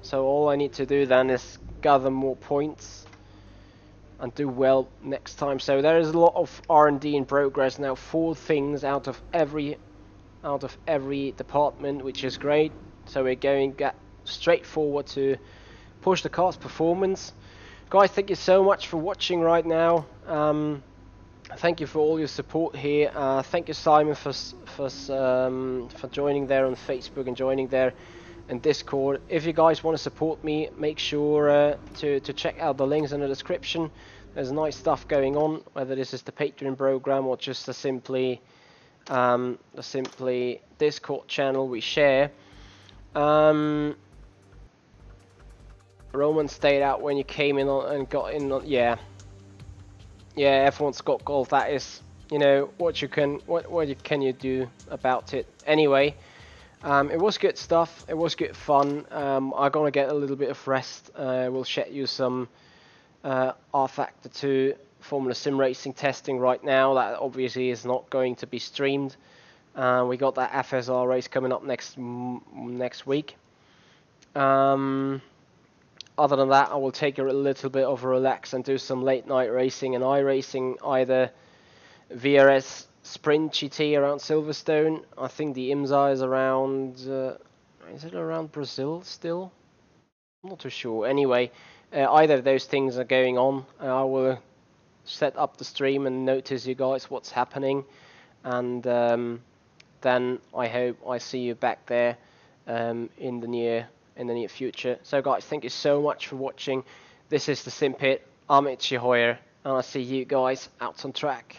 So all I need to do then is gather more points and do well next time. So there is a lot of R&D in progress now. 4 things out of every department, which is great. So we're going straight forward to push the car's performance. Guys, thank you so much for watching right now. Thank you for all your support here. Thank you, Simon, for joining there on Facebook and joining there in Discord. If you guys want to support me, make sure to check out the links in the description. There's nice stuff going on, whether this is the Patreon program or just the simply Discord channel we share. Roman stayed out when you came in and got in. Yeah, everyone's got gold. That is, you know, what can you do about it? Anyway, it was good stuff. It was good fun. I'm gonna get a little bit of rest. We'll show you some R Factor 2 Formula Sim Racing testing right now. That obviously is not going to be streamed. We got that FSR race coming up next week. Other than that, I will take a little bit of a relax and do some late night racing and iRacing, either VRS Sprint GT around Silverstone. I think the IMSA is around, is it around Brazil still? I'm not too sure. Anyway, either of those things are going on. I will set up the stream and notice you guys what's happening, and then I hope I see you back there in the near future. So guys, thank you so much for watching. This is the Sim Pit. I'm Michi Hoyer, and I'll see you guys out on track.